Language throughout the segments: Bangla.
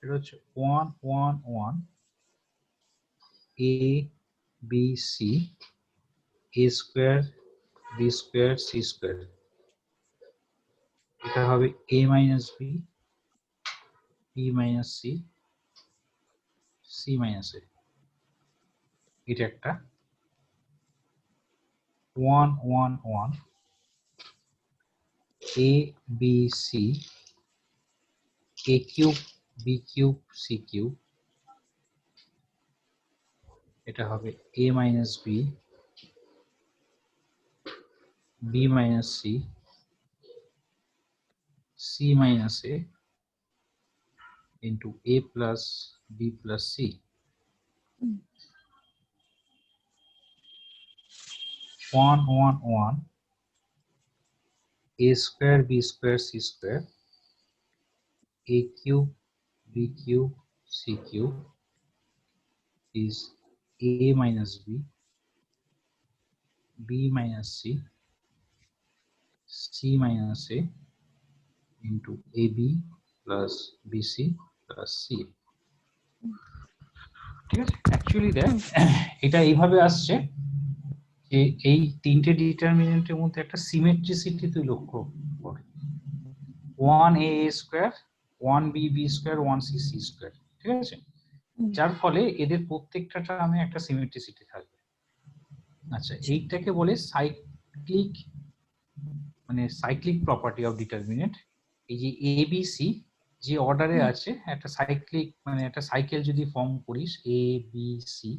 এটা হচ্ছে 1 1 1 a b c a square b square c square, এটা হবে a minus b b minus c c minus a, এটা একটা 1 1 1 a b c a cube b cube c cube, এটা হবে a minus b b minus c c minus a into a plus b plus c. 1 1 1 a square b square c square a cube b cube c cube is a minus b minus c c minus a into ab plus bc plus c. ঠিক আছে, অ্যাকচুয়ালি দেখ এটা এইভাবে আসছে যে এই তিনটে ডিটারমিনেন্টের মধ্যে একটা সিমেট্রিসিটি তুই লক্ষ্য কর, 1 a square 1 b b square 1 c c square, ঠিক আছে, যার ফলে এদের প্রত্যেকটা টার্মে একটা সিমেট্রিসিটি থাকবে। আচ্ছা, এইটাকে বলে সাইক্লিক, মানে সাইক্লিক প্রপার্টি অফ ডিটারমিনেন্ট। এই যে এ বি সি যে অর্ডারে আছে, একটা সাইক্লিক মানে একটা সাইকেল যদি ফর্ম করিস এ বি সি,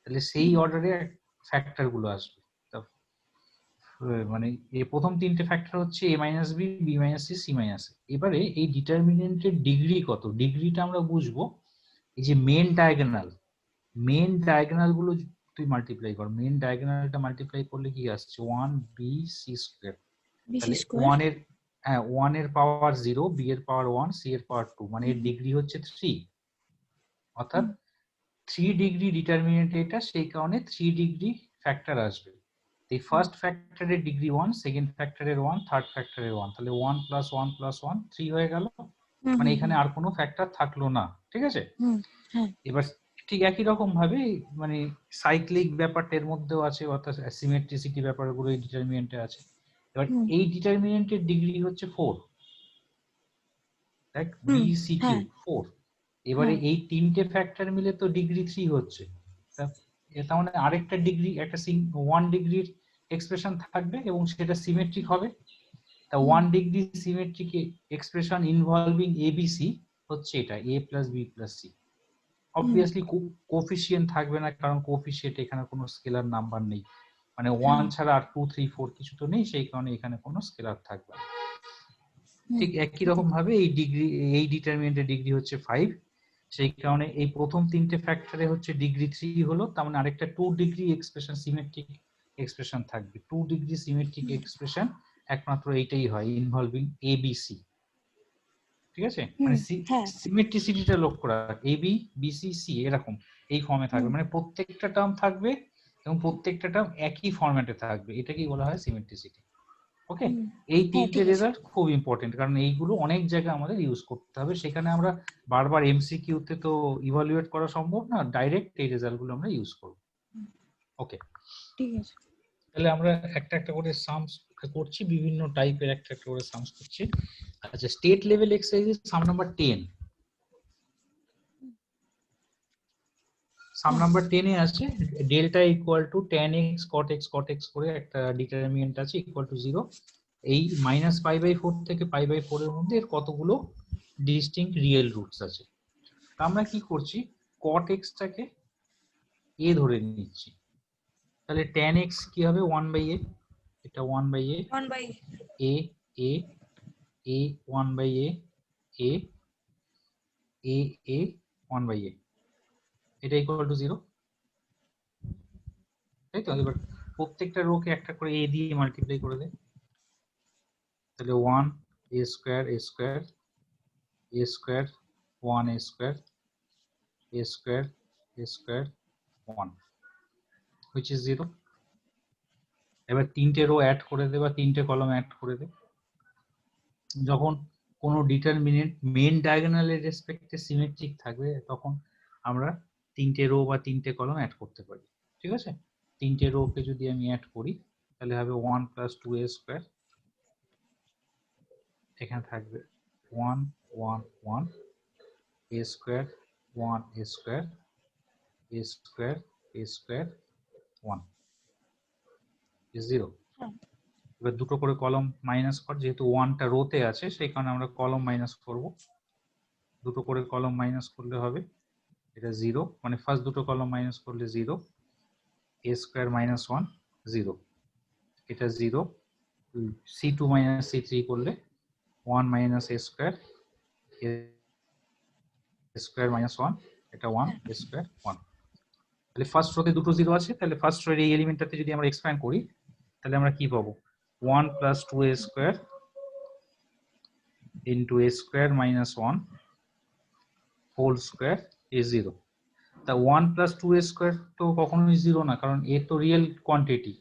তাহলে সেই অর্ডারে ফ্যাক্টর গুলো আসবে। মানে এই প্রথম তিনটে ফ্যাক্টর হচ্ছে a minus B B minus C C minus. এবারে এই ডিটারমিনেন্টের ডিগ্রি কত, ডিগ্রিটা আমরা বুঝবো এই যে মেন ডায়াগোনাল গুলো তুই মাল্টিপ্লাই কর, মেন ডায়াগোনালটা মাল্টিপ্লাই করলে কি আসছে 1 বি সি স্কয়ার, তাহলে 1 এর 1 এর পাওয়ার 0 বি এর পাওয়ার 1 সি এর পাওয়ার 2, মানে এর ডিগ্রি হচ্ছে 3, অর্থাৎ 3 ডিগ্রি ডিটারমিনেন্ট এটা, সেই কারণে 3 ডিগ্রি ফ্যাক্টর আসবে। এই ফার্স্ট ফ্যাক্টরের ডিগ্রি 1, সেকেন্ড ফ্যাক্টরের 1, থার্ড ফ্যাক্টরের 1, তাহলে 1 + 1 + 1 3 হয়ে গেল, মানে এখানে আর কোনো ফ্যাক্টর থাকলো না। ঠিক আছে, এবার ঠিক একই রকম ভাবে মানে সাইক্লিক ব্যাপারটার মধ্যেও আছে, অর্থাৎ সিমেট্রিসিটি ব্যাপারগুলো এই ডিটারমিনেন্টে আছে। এবার এই ডিটারমিনেন্টের ডিগ্রি হচ্ছে 4, দেখ বি সি কিউ 4, এবারে এই তিনটে ফ্যাক্টর মিলে তো ডিগ্রি 3 হচ্ছে, তার মানে আরেকটা ডিগ্রি, একটা 1 ডিগ্রির এক্সপ্রেশন থাকবে এবং সেটা সিমেট্রিক হবে। তা 1 degree symmetric expression involving ABC হচ্ছে এটা a + b + c। Obviously coefficient থাকবে না, কারণ কোফিশিয়েন্ট এখানে কোনো স্কেলার নাম্বার নেই, মানে 1 ছাড়া আর 2 3 4 কিছু তো নেই, সেই কারণে এখানে কোনো স্কেলার থাকবে না। ঠিক একই রকম ভাবে এই ডিগ্রি, এই ডিটারমিনেন্টের ডিগ্রি হচ্ছে 5, সেই কারণে এই প্রথম তিনটে ফ্যাক্টরে হচ্ছে ডিগ্রি 3 হলো, তার মানে আরেকটা 2 ডিগ্রি এক্সপ্রেশন সিমেট্রিক এক্সপ্রেশন থাকবে। 2 ডিগ্রি সিমেট্রিক এক্সপ্রেশন একমাত্র এইটাই হয়, ইনভলভিং এবিসি। ঠিক আছে, মানে সিমেট্রিসিটিটা লক্ষ্য রাখ, এ বি বি সি সি এরকম এই ফর্মে থাকবে, মানে প্রত্যেকটা টার্ম থাকবে এবং প্রত্যেকটা টার্ম একই ফরম্যাটে থাকবে, এটাকেই বলা হয় সিমেট্রিসিটি। ওকে, এই তিনটে রেজাল্ট খুব ইম্পর্টেন্ট, কারণ এইগুলো অনেক জায়গায় আমাদের ইউজ করতে হবে, সেখানে আমরা বারবার এমসিকিউ তে তো ইভালুয়েট করা সম্ভব না, ডাইরেক্ট এই রেজাল্টগুলো আমরা ইউজ করব। ওকে, ঠিক আছে, তাহলে আমরা একটা একটা করে সামস করছি, বিভিন্ন টাইপের একটা একটা করে সামস করছি। আচ্ছা, স্টেট লেভেল এক্সারসাইজ সাম নাম্বার 10, সাম নাম্বার 10 এ আছে delta equal two tan x cot x করে একটা ডিটারমিনেন্ট আছে ইকুয়াল টু 0, এই -π/4 থেকে π/4 এর মধ্যে এর কতগুলো ডিস্টিংক্ট রিয়েল রুটস আছে। আমরা কি করছি, cot x টাকে a ধরে নিচ্ছি, তাহলে tan x কি হবে 1/a, এটা 1/a a a a 1/a a a a 1/a, এটা ইকুয়াল টু 0, তাই তো। এবার প্রত্যেকটা রোকে একটা করে a দিয়ে মাল্টিপ্লাই করে দে, তাহলে 1 a square a square a square 1 a square a square a square 1 which is 0। এবার তিনটে রো অ্যাড করে দে বা তিনটে কলাম অ্যাড করে দে, যখন কোনো ডিটারমিনেন্ট মেন ডায়াগোনালের রেসপেক্টে সিমেট্রিক থাকবে, তখন আমরা তিনটে রো বা তিনটে কলাম অ্যাড করতে পারি। ঠিক আছে, তিনটে রো কে যদি আমি অ্যাড করি তাহলে হবে 1 + 2a স্কয়ার, এখানে থাকবে 1 1 1 a square 1 a square a square a square 1 is 0। এবার দুটো করে কলম মাইনাস কর, যেহেতু 1টা রোতে আছে সেই কারণে আমরা কলম মাইনাস করব। দুটো করে কলম মাইনাস করলে হবে এটা 0, মানে ফার্স্ট দুটো কলম মাইনাস করলে 0, a স্কয়ার - 1 0, এটা 0, c2 - c3 করলে 1 - a স্কয়ার a স্কয়ার - 1, এটা 1 a স্কয়ার 1। তাহলে ফার্স্ট রোতে দুটো 0 আছে, তাহলে ফার্স্ট রোর এই এলিমেন্টটাতে যদি আমরা এক্সপ্যান্ড করি তাহলে আমরা কি পাবো, 1 + 2a square into a square - 1 whole square is 0। তা 1 + 2a স্কয়ার তো কখনোই 0 না, কারণ a তো রিয়েল কোয়ান্টিটি,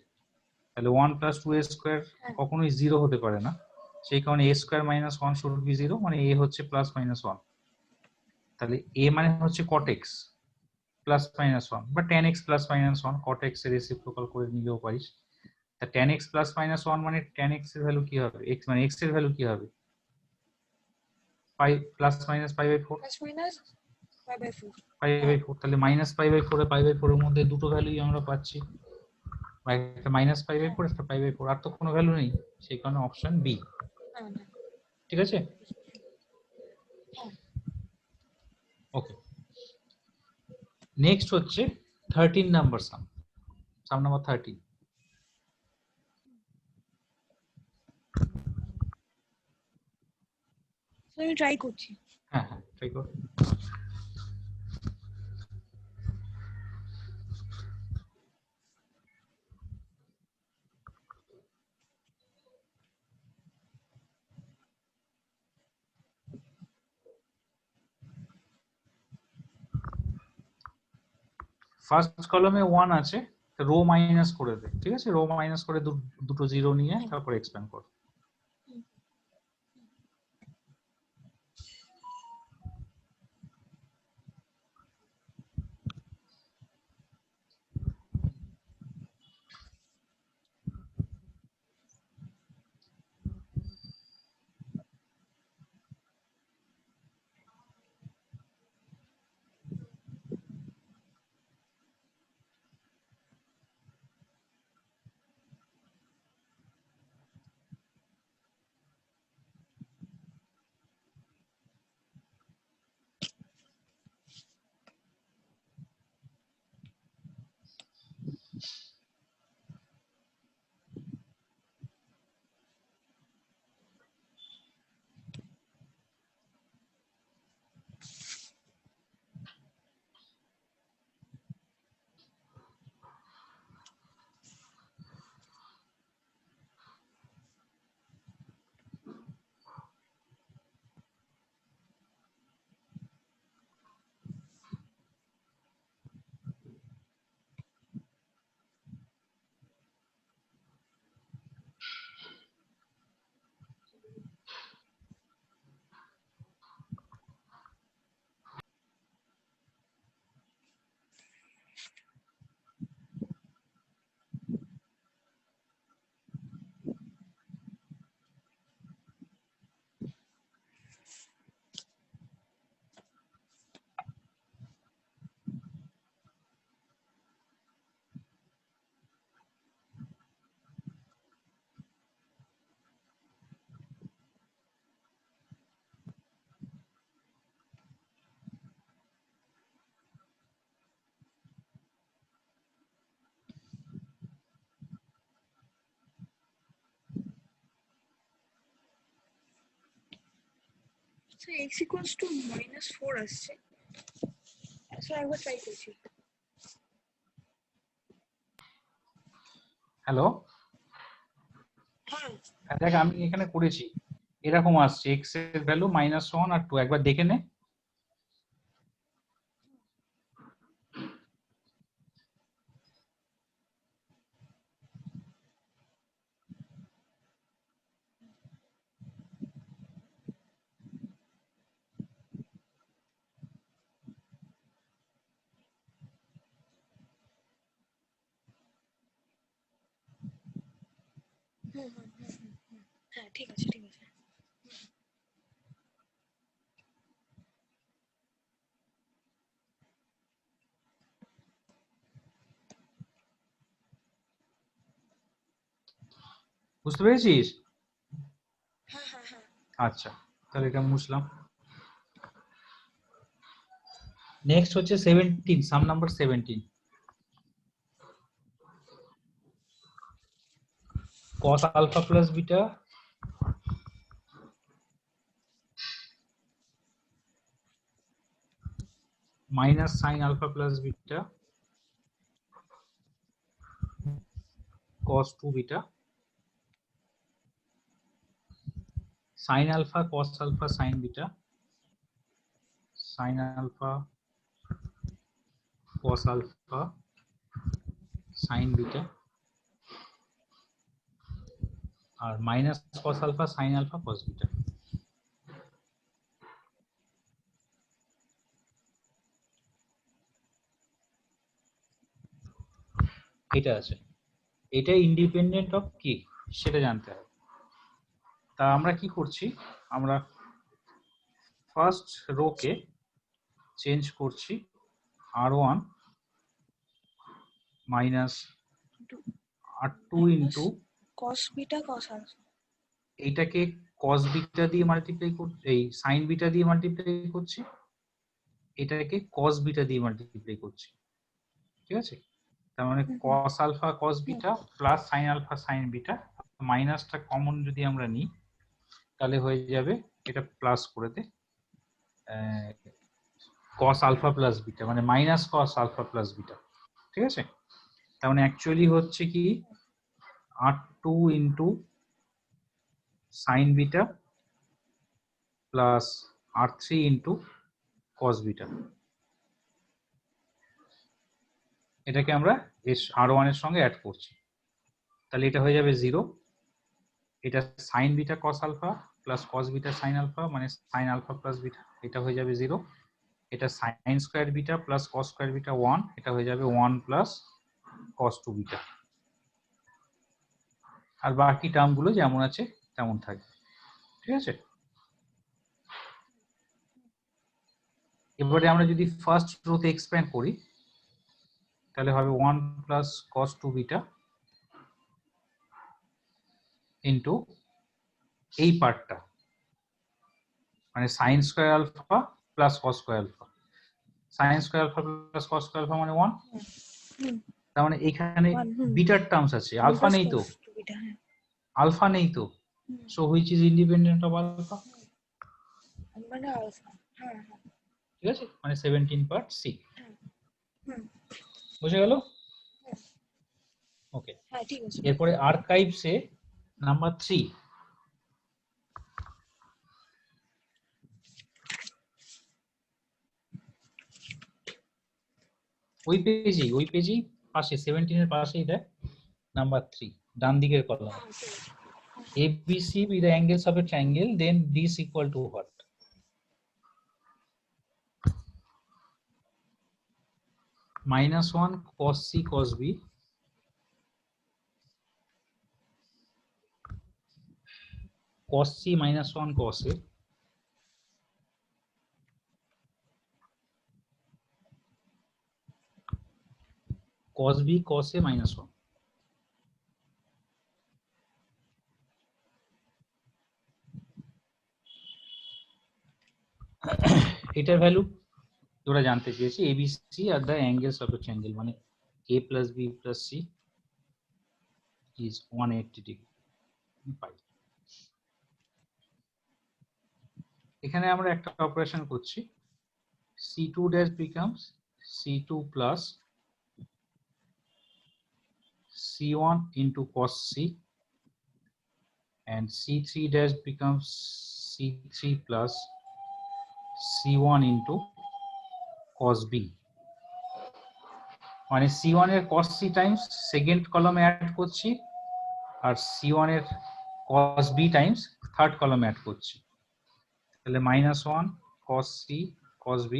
তাহলে 1 + 2a স্কয়ার কখনোই 0 হতে পারে না, সেই কারণে a স্কয়ার - 1 শুড বি 0, মানে a হচ্ছে +-1। তাহলে a মানে হচ্ছে cot x +-1 বা tan x +-1, cot x এর রেসিপ্রোকাল করে নিলেও পারিস। তা tan x +-1 মানে tan x এর ভ্যালু কি হবে, x মানে x এর ভ্যালু কি হবে, +-π/4 π/4, তাহলে -π/4 আর π/4 এর মধ্যে দুটো ভ্যালুই আমরা পাচ্ছি, একটা -π/4 একটা π/4, আর তো কোনো ভ্যালু নেই, সেই কারণে অপশন বি। ঠিক আছে, ওকে। নেক্সট হচ্ছে 13 নাম্বার সাম নাম্বার 13। আমি ট্রাই করছি। হ্যাঁ হ্যাঁ ট্রাই কর। ফার্স্ট কলামে 1 আছে, রো মাইনাস করে দে। ঠিক আছে, রো মাইনাস করে দুটো 0 নিয়ে তারপর এক্সপ্যান্ড কর। So x equals to -4 আসছে। So একবার ট্রাই করছি। হ্যালো, হ্যাঁ দেখ আমি এখানে করেছি, এরকম আসছে x এর ভ্যালু -1 আর 2, একবার দেখে নে। হ্যাঁ ঠিক আছে ঠিক আছে। বুঝতে পেরেছিস? হ্যাঁ হ্যাঁ হ্যাঁ। আচ্ছা, তাহলে এটা মুছলাম। নেক্সট হচ্ছে 17, সাম number 17। cos alpha plus beta minus sin alpha plus beta cos 2 beta sin alpha cos alpha sin beta sin alpha cos alpha sin beta আর minus cos alpha sin alpha cos beta। এটা আছে, এটা ইন্ডিপেন্ডেন্ট অফ কি সেটা জানতে হবে। তা আমরা কি করছি, আমরা ফার্স্ট রো কে চেঞ্জ করছি r1 minus r2 into cos beta cos alpha। এইটাকে cos বিটা দিয়ে মাল্টিপ্লাই করছি, এই sin বিটা দিয়ে মাল্টিপ্লাই করছি, এটাকে cos বিটা দিয়ে মাল্টিপ্লাই করছি, ঠিক আছে? তার মানে cos alpha cos beta plus sin alpha sin beta, মাইনাসটা কমন যদি আমরা নিই তাহলে হয়ে যাবে এটা প্লাস করে দে cos আলফা প্লাস বিটা, মানে minus cos alpha plus beta, ঠিক আছে? তার মানে অ্যাকচুয়ালি হচ্ছে কি r2 into sin beta plus r3 into cos beta. এটাকে আমরা r1 এর সঙ্গে অ্যাড করছি, তাহলে এটা হয়ে যাবে 0। এটা sin beta cos alpha plus cos beta sin alpha, মানে sin আলফা প্লাস বিটা, এটা হয়ে যাবে 0। এটা sin square beta plus cos square beta 1, এটা হয়ে যাবে 1 প্লাস cos 2 বিটা। আর বাকি টার্মগুলো যেমন আছে তেমন থাকবে, ঠিক আছে? এবারে আমরা যদি ফার্স্ট রোতে এক্সপ্যান্ড করি তাহলে হবে 1 প্লাস cos 2 বিটা ইন্টু এই পার্টটা, মানে sin square alpha plus cos square alpha, sin square alpha plus cos square alpha মানে 1। তার মানে এখানে বিটার টার্মস আছে, আলফা নেই তো, আলফা নেই তো, so which is independent of alpha, মানে আলফা। হ্যাঁ হ্যাঁ ঠিক আছে? মানে 17 পার্ট সি। বুঝে গেল? ওকে, হ্যাঁ ঠিক আছে। এরপরে আর্কাইভসে নাম্বার 3। ওই পেজেই পাশে 17 এর পাশেই দেখ নাম্বার 3 ডান দিকের column, ABC be the angles of a triangle, then this equal to what? -1 cos C cos B cos C minus 1 cos A cos B cos A minus 1। এটার ভ্যালু তোরা জানতে চেয়েছি, ABC আর the angles of a triangle, মানে A plus B plus C is 180 degree পাই। এখানে আমরা একটা অপারেশন করছি, C2 dash becomes C2 plus C1 into cos C and C3 dash becomes C3 plus C1 into cos B, মানে C1 এর cos C টাইমস সেকেন্ড কলামে অ্যাড করছি আর C1 এর cos B টাইমস থার্ড কলামে অ্যাড করছি, তাহলে -1 cos C cos B,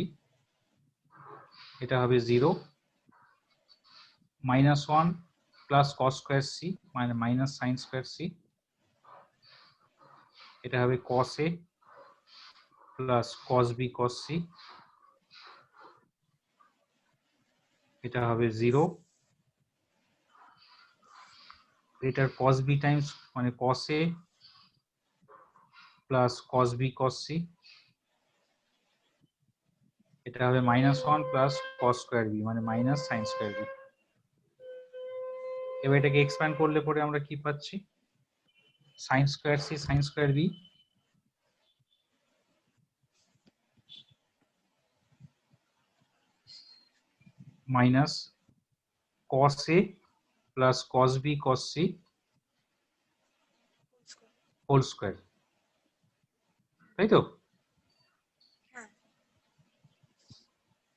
এটা হবে 0, -1 প্লাস cos স্কয়ার C মানে মাইনাস sin স্কয়ার C এটা হবে cos a plus cos b cos c, এটা হবে 0, এটার cos b টাইমস মানে cos a plus cos b cos c, এটা হবে -1 প্লাস cos স্কয়ার b মানে মাইনাস sin স্কয়ার b। এবার এটাকে এক্সপ্যান্ড করলে পরে আমরা কি পাচ্ছি, sin square c sin square b minus cos a plus cos b cos c whole square, তাই তো? হ্যাঁ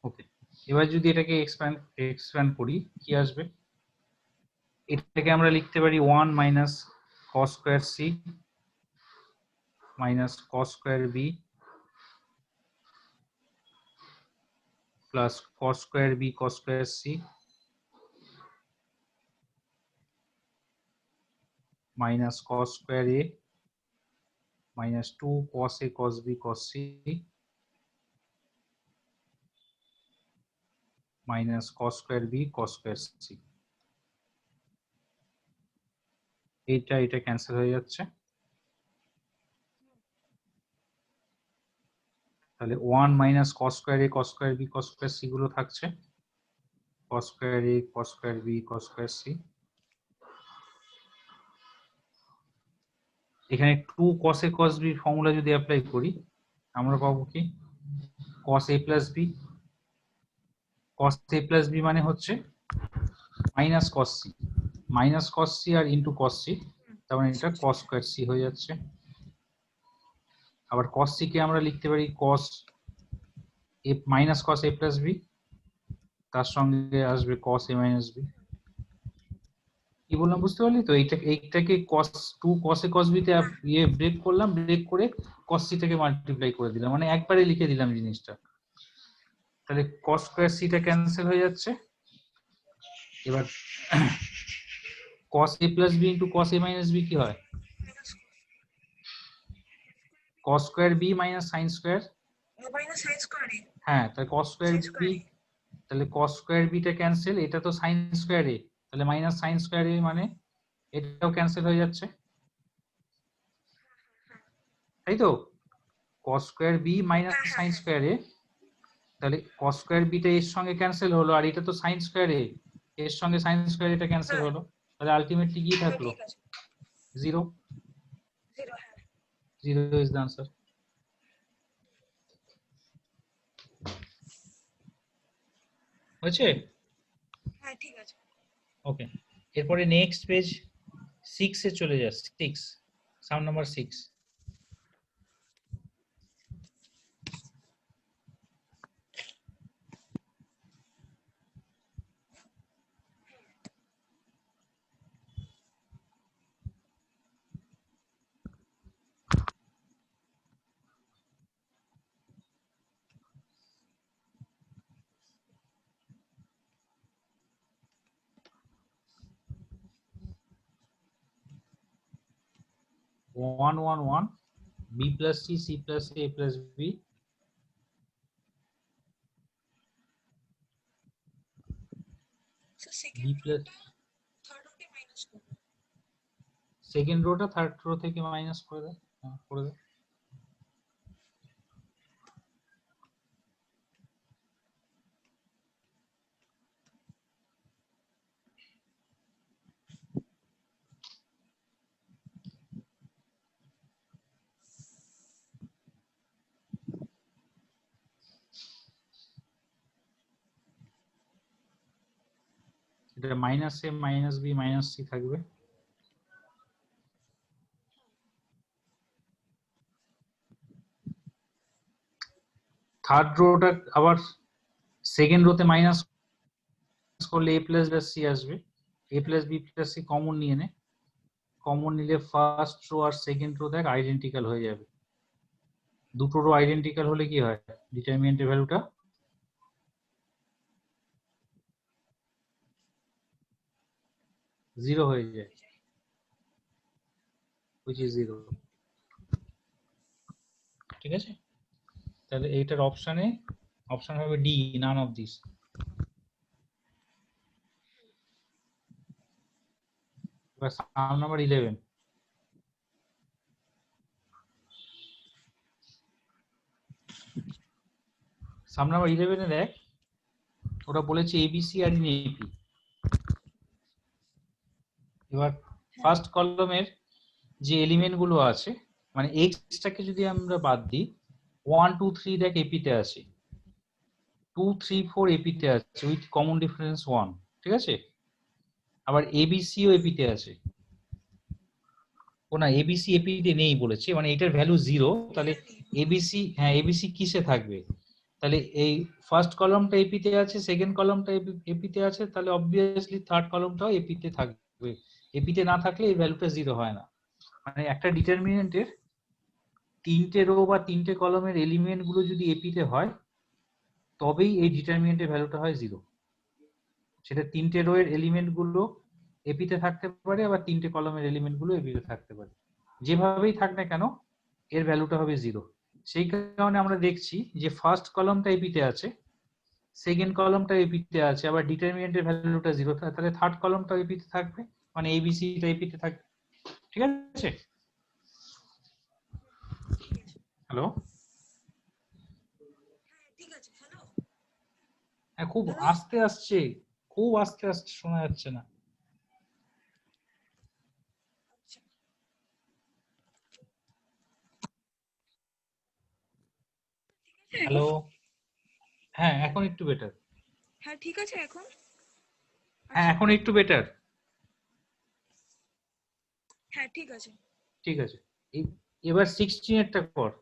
ওকে, এবার যদি এটাকে এক্সপ্যান্ড করি কি আসবে, এটাকে আমরা লিখতে পারি 1 minus cos square c minus cos square b plus cos square b cos square c minus cos square a minus 2 cos a cos b cos c minus cos square b cos square c। এটা ক্যান্সেল হয়ে যাচ্ছে, তাহলে 1 minus cos square a cos square b cos square c গুলো থাকছে, cos square a cos square b cos square c, এখানে 2 cos a cos b formula যদি অ্যাপ্লাই করি আমরা পাবো কি, cos a plus b, cos a plus b মানে হচ্ছে minus cos c, minus cos c আর ইনটু cos c, তার মানে এটা cos square c হয়ে যাচ্ছে। আবার cos c কে আমরা লিখতে পারি cos a minus cos a plus b, তার সঙ্গে আসবে cos a minus b। কি বললাম বুঝতে পারলি তো? এইটাকে cos 2 cos a cos b তে ব্রেক করলাম, ব্রেক করে cos c থেকে মাল্টিপ্লাই করে দিলাম, মানে একবারে লিখে দিলাম জিনিসটা। তাহলে cos স্কয়ার c টা ক্যান্সেল হয়ে যাচ্ছে। এবার cos a plus b into cos a minus b কি হয়, cos square b minus sin square, minus sine square A হ্যাঁ তাহলে cos square sin b, square A তাহলে cos স্কয়ার b টা ক্যান্সেল, এটা তো sin স্কয়ার a, তাহলে মাইনাস sin স্কয়ার a মানে এটাও ক্যান্সেল হয়ে যাচ্ছে, তাই তো? cos square b minus sin square a, তাহলে cos স্কয়ার b টা এর সঙ্গে ক্যান্সেল হলো, আর এটা তো sin স্কয়ার a, এর সঙ্গে sin স্কয়ার এটা ক্যান্সেল হলো, তাহলে আলটিমেটলি কি থাকলো, ঠিক আছে 0, 0 হ্যাঁ 0 is the answer। হয়েছে? হ্যাঁ ঠিক আছে ওকে, এরপরে নেক্সট পেজ 6 এ চলে যাস, 6 সাম number 6। One one one b plus c c plus a plus b so b second plus third okay minus করব সেকেন্ড রোটা থার্ড রো থেকে মাইনাস করে দাও, হ্যাঁ, করে দাও। এটা minus a minus b minus c থাকবে, থার্ড রোটা আবার সেকেন্ড রোতে মাইনাস করলে a প্লাস b c আসবে, a plus b plus c common নিয়ে নে, কমন নিলে ফার্স্ট রো আর সেকেন্ড রো দেখ আইডেন্টিক্যাল হয়ে যাবে, দুটো রো আইডেন্টিক্যাল হলে কি হয়, ডিটারমিনেন্টের ভ্যালুটা 0 হয়ে যায়, which is 0। ঠিক আছে, তাহলে এইটার অপশন হবে ডি, নান অফ দিস। এবার সাম নাম্বার 11, সাম নাম্বার 11 এ দেখ, ওরা বলেছে এবিসি আর ইন এপি। এবার ফার্স্ট কলামের যে এলিমেন্ট গুলো আছে, মানে এক্সটাকে যদি আমরা বাদ দিই, 1 2 3 দেখ এপিতে আছে, 2 3 4 এপিতে আছে উইথ কমন ডিফারেন্স 1, ঠিক আছে। আবার এবিসি ও এপিতে আছে, ও না এবিসি এপিতে নেই বলেছে, মানে এটার ভ্যালু 0, তাহলে এবিসি, হ্যাঁ এবিসি কিসে থাকবে, তাহলে এই ফার্স্ট কলামটা এপিতে আছে, সেকেন্ড কলামটা এপিতে আছে, তাহলে অবভিয়াসলি থার্ড কলামটাও এপিতে থাকবে। এপিতে না থাকলে এই ভ্যালুটা 0 হয় না। মানে একটা ডিটারমিনেন্টের তিনটে রো বা তিনটে কলামের এলিমেন্ট গুলো যদি এপিতে হয়, তবেই এই ডিটারমিনেন্টের ভ্যালুটা হয় 0। সেটা তিনটে রো এর এলিমেন্ট গুলো এপিতে থাকতে পারে, আবার তিনটে কলামের এলিমেন্ট গুলো এপিতে থাকতে পারে, যেভাবেই থাক না কেন এর ভ্যালুটা হবে 0। সেই কারণে আমরা দেখছি যে ফার্স্ট কলামটা এপিতে আছে, সেকেন্ড কলামটা এপিতে আছে, আবার ডিটারমিনেন্টের ভ্যালুটা 0, তাহলে থার্ড কলামটা এপিতে থাকবে, মানে এবিসিটা এপিতে থাকবে। ঠিক আছে, হ্যালো, ঠিক আছে। হ্যালো, হ্যাঁ খুব আস্তে আসছে, খুব আস্তে আস্তে শোনা যাচ্ছে না। হ্যালো, হ্যাঁ এখন একটু বেটার। হ্যাঁ ঠিক আছে এখন। হ্যাঁ এখন একটু বেটার। হ্যাঁ ঠিক আছে। ঠিক আছে, এবার 16 এরটা কর।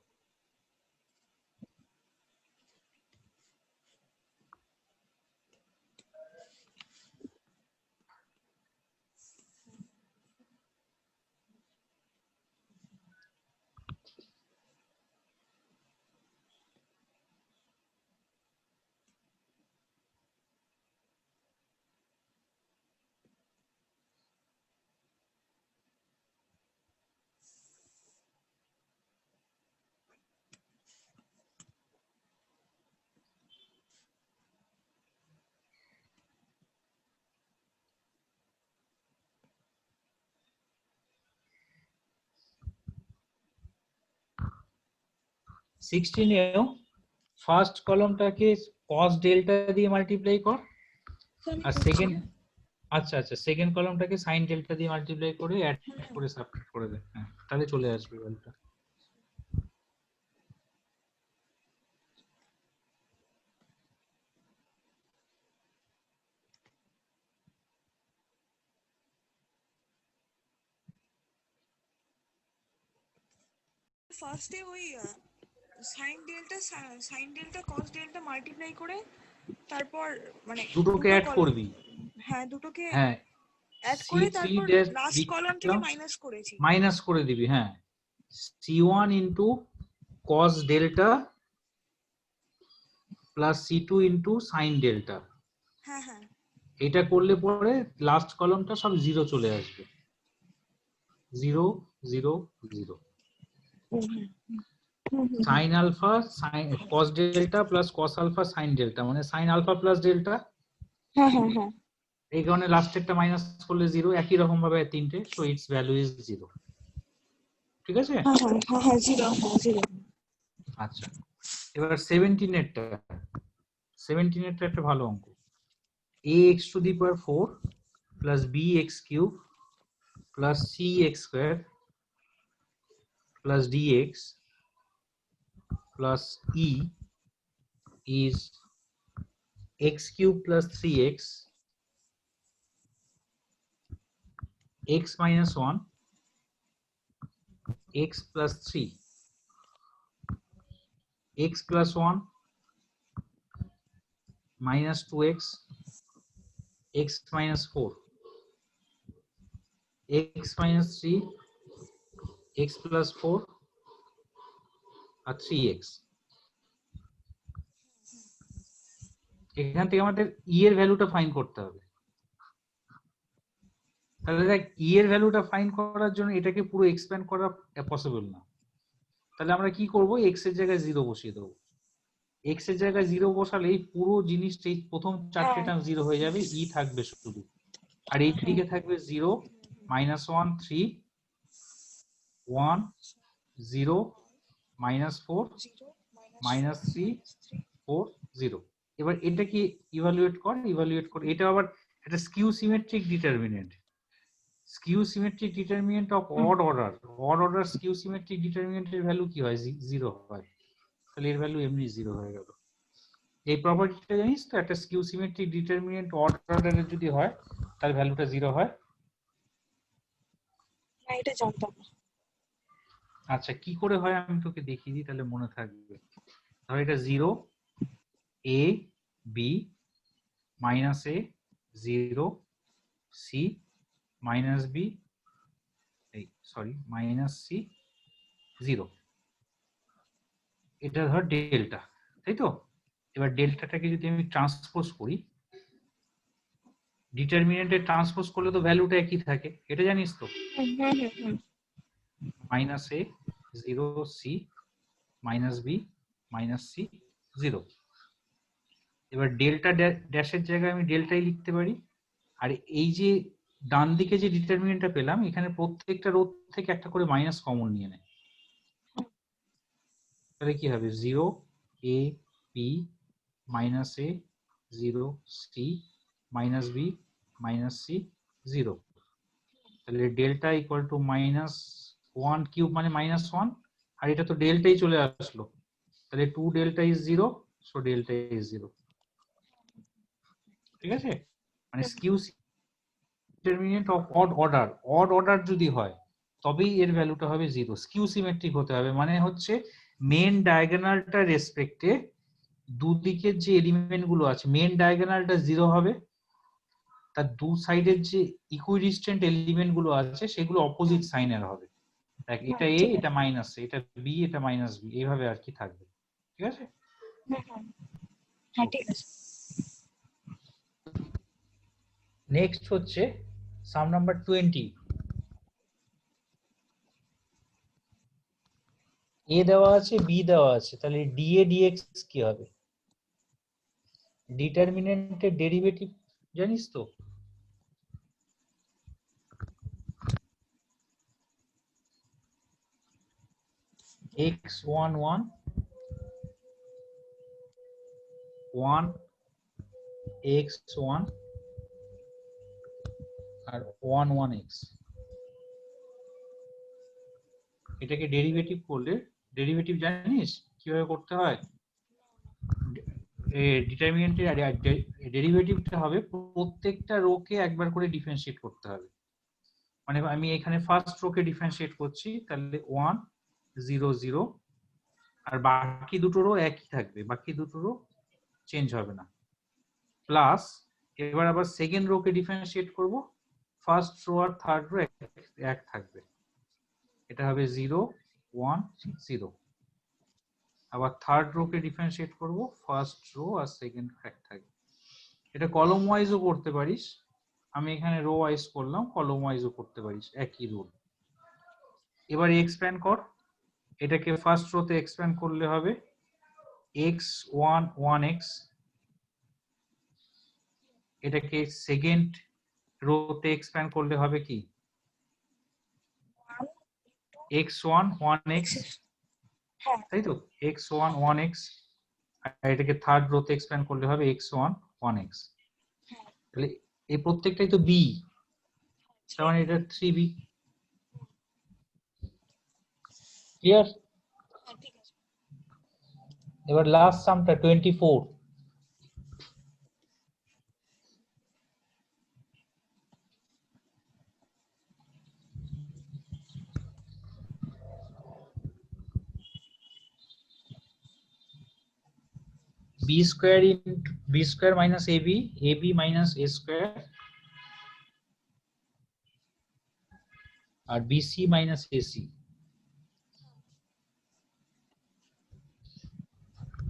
সিক্সটিনেও ফার্স্ট কলমটাকে কস ডেল্টা দিয়ে মাল্টিপ্লাই কর, আর সেকেন্ড, আচ্ছা আচ্ছা, সেকেন্ড কলমটাকে সাইন ডেল্টা দিয়ে মাল্টিপ্লাই করে অ্যাড করে সাবট্রাক্ট করে দে, হ্যাঁ তাহলে চলে আসবে ভ্যালুটা। ফার্স্টে ওই সাইন ডেল্টা কস ডেল্টা মাল্টিপ্লাই করে তারপর মানে দুটোকে অ্যাড করবি, হ্যাঁ দুটোকে হ্যাঁ অ্যাড করে C3 তারপর ড্যাশ লাস্ট কলাম থেকে মাইনাস করেছি। মাইনাস করে দিবি, হ্যাঁ C1 into cos delta plus C2 into sign delta, হ্যাঁ হ্যাঁ এটা করলে পরে লাস্ট কলমটা সব 0 চলে আসবে, 0 0 0। Sine alpha sine cos delta plus cos alpha sine delta, মানে সাইন আলফা প্লাস ডেল্টা, হ্যাঁ হ্যাঁ হ্যাঁ এই কারণে লাস্টেরটা মাইনাস করলে 0, একই রকম ভাবে তিনটে, সো ইটস ভ্যালু ইজ 0। ঠিক আছে, হ্যাঁ হ্যাঁ হ্যাঁ জিরো জিরো। আচ্ছা এবার 17 এরটা, 17 এরটা একটা ভালো অঙ্ক, ax two the power 4 plus bx cube plus cx square plus dx plus e is x cube plus 3x, x minus 1, x plus 3, x plus 1 minus 2x, x minus 4, x minus 3, x plus 4 R 3x। এখান থেকে আমাদের e এর ভ্যালুটা ফাইন্ড করতে হবে। তাহলে দেখ e এর ভ্যালুটা ফাইন্ড করার জন্য এটাকে পুরো এক্সপ্যান্ড করা পসিবল না, তাহলে আমরা কি করব, এক্স এর জায়গায় 0 বসিয়ে দেবো। এক্স এর জায়গায় 0 বসালে এই পুরো জিনিসটা, এই প্রথম চারটে হ্যাঁ টার্ম 0 হয়ে যাবে, ই থাকবে শুধু। আর এই দিকে থাকবে 0 -1 3 1 0 -4 0 -3 -3 4 0। এবার এটা কি ইভালুয়েট কর, এটা আবার একটা skew symmetric determinant. Skew symmetric determinant of odd order skew symmetric ডিটারমিনেন্টের ভ্যালু কি হয়, 0 হয়। তাহলে এর ভ্যালু এমনি 0 হয়ে গেল। এই প্রপার্টিটা জানিস তো, একটা স্কিউ সিমেট্রিক ডিটারমিনেন্ট অড অর্ডারের যদি হয় তার ভ্যালুটা 0 হয়। না, এটা জানতাম না। আচ্ছা, কি করে হয় আমি তোকে দেখিয়ে দিই, তাহলে মনে থাকবে। ধর এটা 0 a b -a 0 c -b -c 0, এটা ধর ডেল্টা, তাই তো? এবার ডেল্টাটাকে যদি আমি ট্রান্সপোজ করি, ডিটারমিনেন্টে ট্রান্সপোজ করলে তো ভ্যালুটা একই থাকে, এটা জানিস তো। হুম hmm hmm hmm. -a 0 c -b -c 0। এবার ডেল্টা ড্যাশের জায়গায় আমি ডেল্টাই লিখতে পারি। আর এই যে ডান দিকে যে ডিটারমিনেন্টটা পেলাম, এখানে প্রত্যেকটা রো থেকে একটা করে মাইনাস কমন নিয়ে নেয়। তাহলে কি হবে, 0 a b -a 0 c -b -c 0। তাহলে ডেল্টা ইকুয়াল টু -1 কিউব মানে -1, আর এটা তো ডেল্টাই চলে আসলো, তাহলে 2 delta is 0, so delta is 0। ঠিক আছে, মানে skew determinant of odd order যদি হয় তবেই এর ভ্যালুটা হবে 0। স্কিউ সিমেট্রিক হতে হবে, মানে হচ্ছে মেন ডায়াগোনালটা রেসপেক্টে দুদিকের যে এলিমেন্ট গুলো আছে, মেন ডায়াগোনালটা 0 হবে, তার দু সাইডের যে ইকুইডিস্টেন্ট এলিমেন্ট গুলো আছে সেগুলো অপোজিট সাইনের হবে। দেখ, এটা এ, ঠিক এটা আছে। মাইনাস, এটা বি, এটা মাইনাস বি, এইভাবে আর কি থাকবে। ঠিক আছে। হুম হুম। হ্যাঁ ঠিক আছে। নেক্সট হচ্ছে সাম নাম্বার 20। এ দেওয়া আছে, বি দেওয়া আছে, তাহলে ডি এ ডিএক্স কি হবে? ডিটারমিনেন্টের ডেরিভেটিভ জানিস তো? x11 1 x1 আর 1 x, এটাকে ডেরিভেটিভ করলে, ডেরিভেটিভ জানিস কিভাবে করতে হয়? ডিটারমিনেন্টের ডেরিভেটিভটা হবে প্রত্যেকটা রোকে একবার করে ডিফারেন্সিয়েট করতে হবে। মানে আমি এখানে ফার্স্ট রোকে ডিফারেন্সিয়েট করছি, তাহলে 1 0 0, আর বাকি দুটো রো একই থাকবে, বাকি দুটো রো চেঞ্জ হবে না। প্লাস এবার আবার সেকেন্ড রোকে ডিফারেন্সিয়েট করব, ফার্স্ট রো আর থার্ড রো এক থাকবে, এটা হবে 0 1 0। আবার থার্ড রোকে ডিফারেন্সিয়েট করব, ফার্স্ট রো আর সেকেন্ড রো এক থাকবে। এটা কলম ওয়াইজও করতে পারিস, আমি এখানে রো ওয়াইজ করলাম, কলম ওয়াইজও করতে পারিস, একই রুল। এবার এক্সপ্যান্ড কর, এটাকে ফার্স্ট রোতে এক্সপ্যান্ড করলে হবে x1 1x, এটাকে সেকেন্ড রোতে এক্সপ্যান্ড করলে হবে কি, x1 1x, হ্যাঁ তাই তো, x1 1x, আর এটাকে থার্ড রোতে এক্সপ্যান্ড করলে হবে x1 1x। তাহলে এই প্রত্যেকটাই তো বি, তার মানে এটা 3b। ক্লিয়ার? হ্যাঁ ঠিক আছে। এবার last সামটা 24। b square into b square minus ab minus a square আর bc minus ac,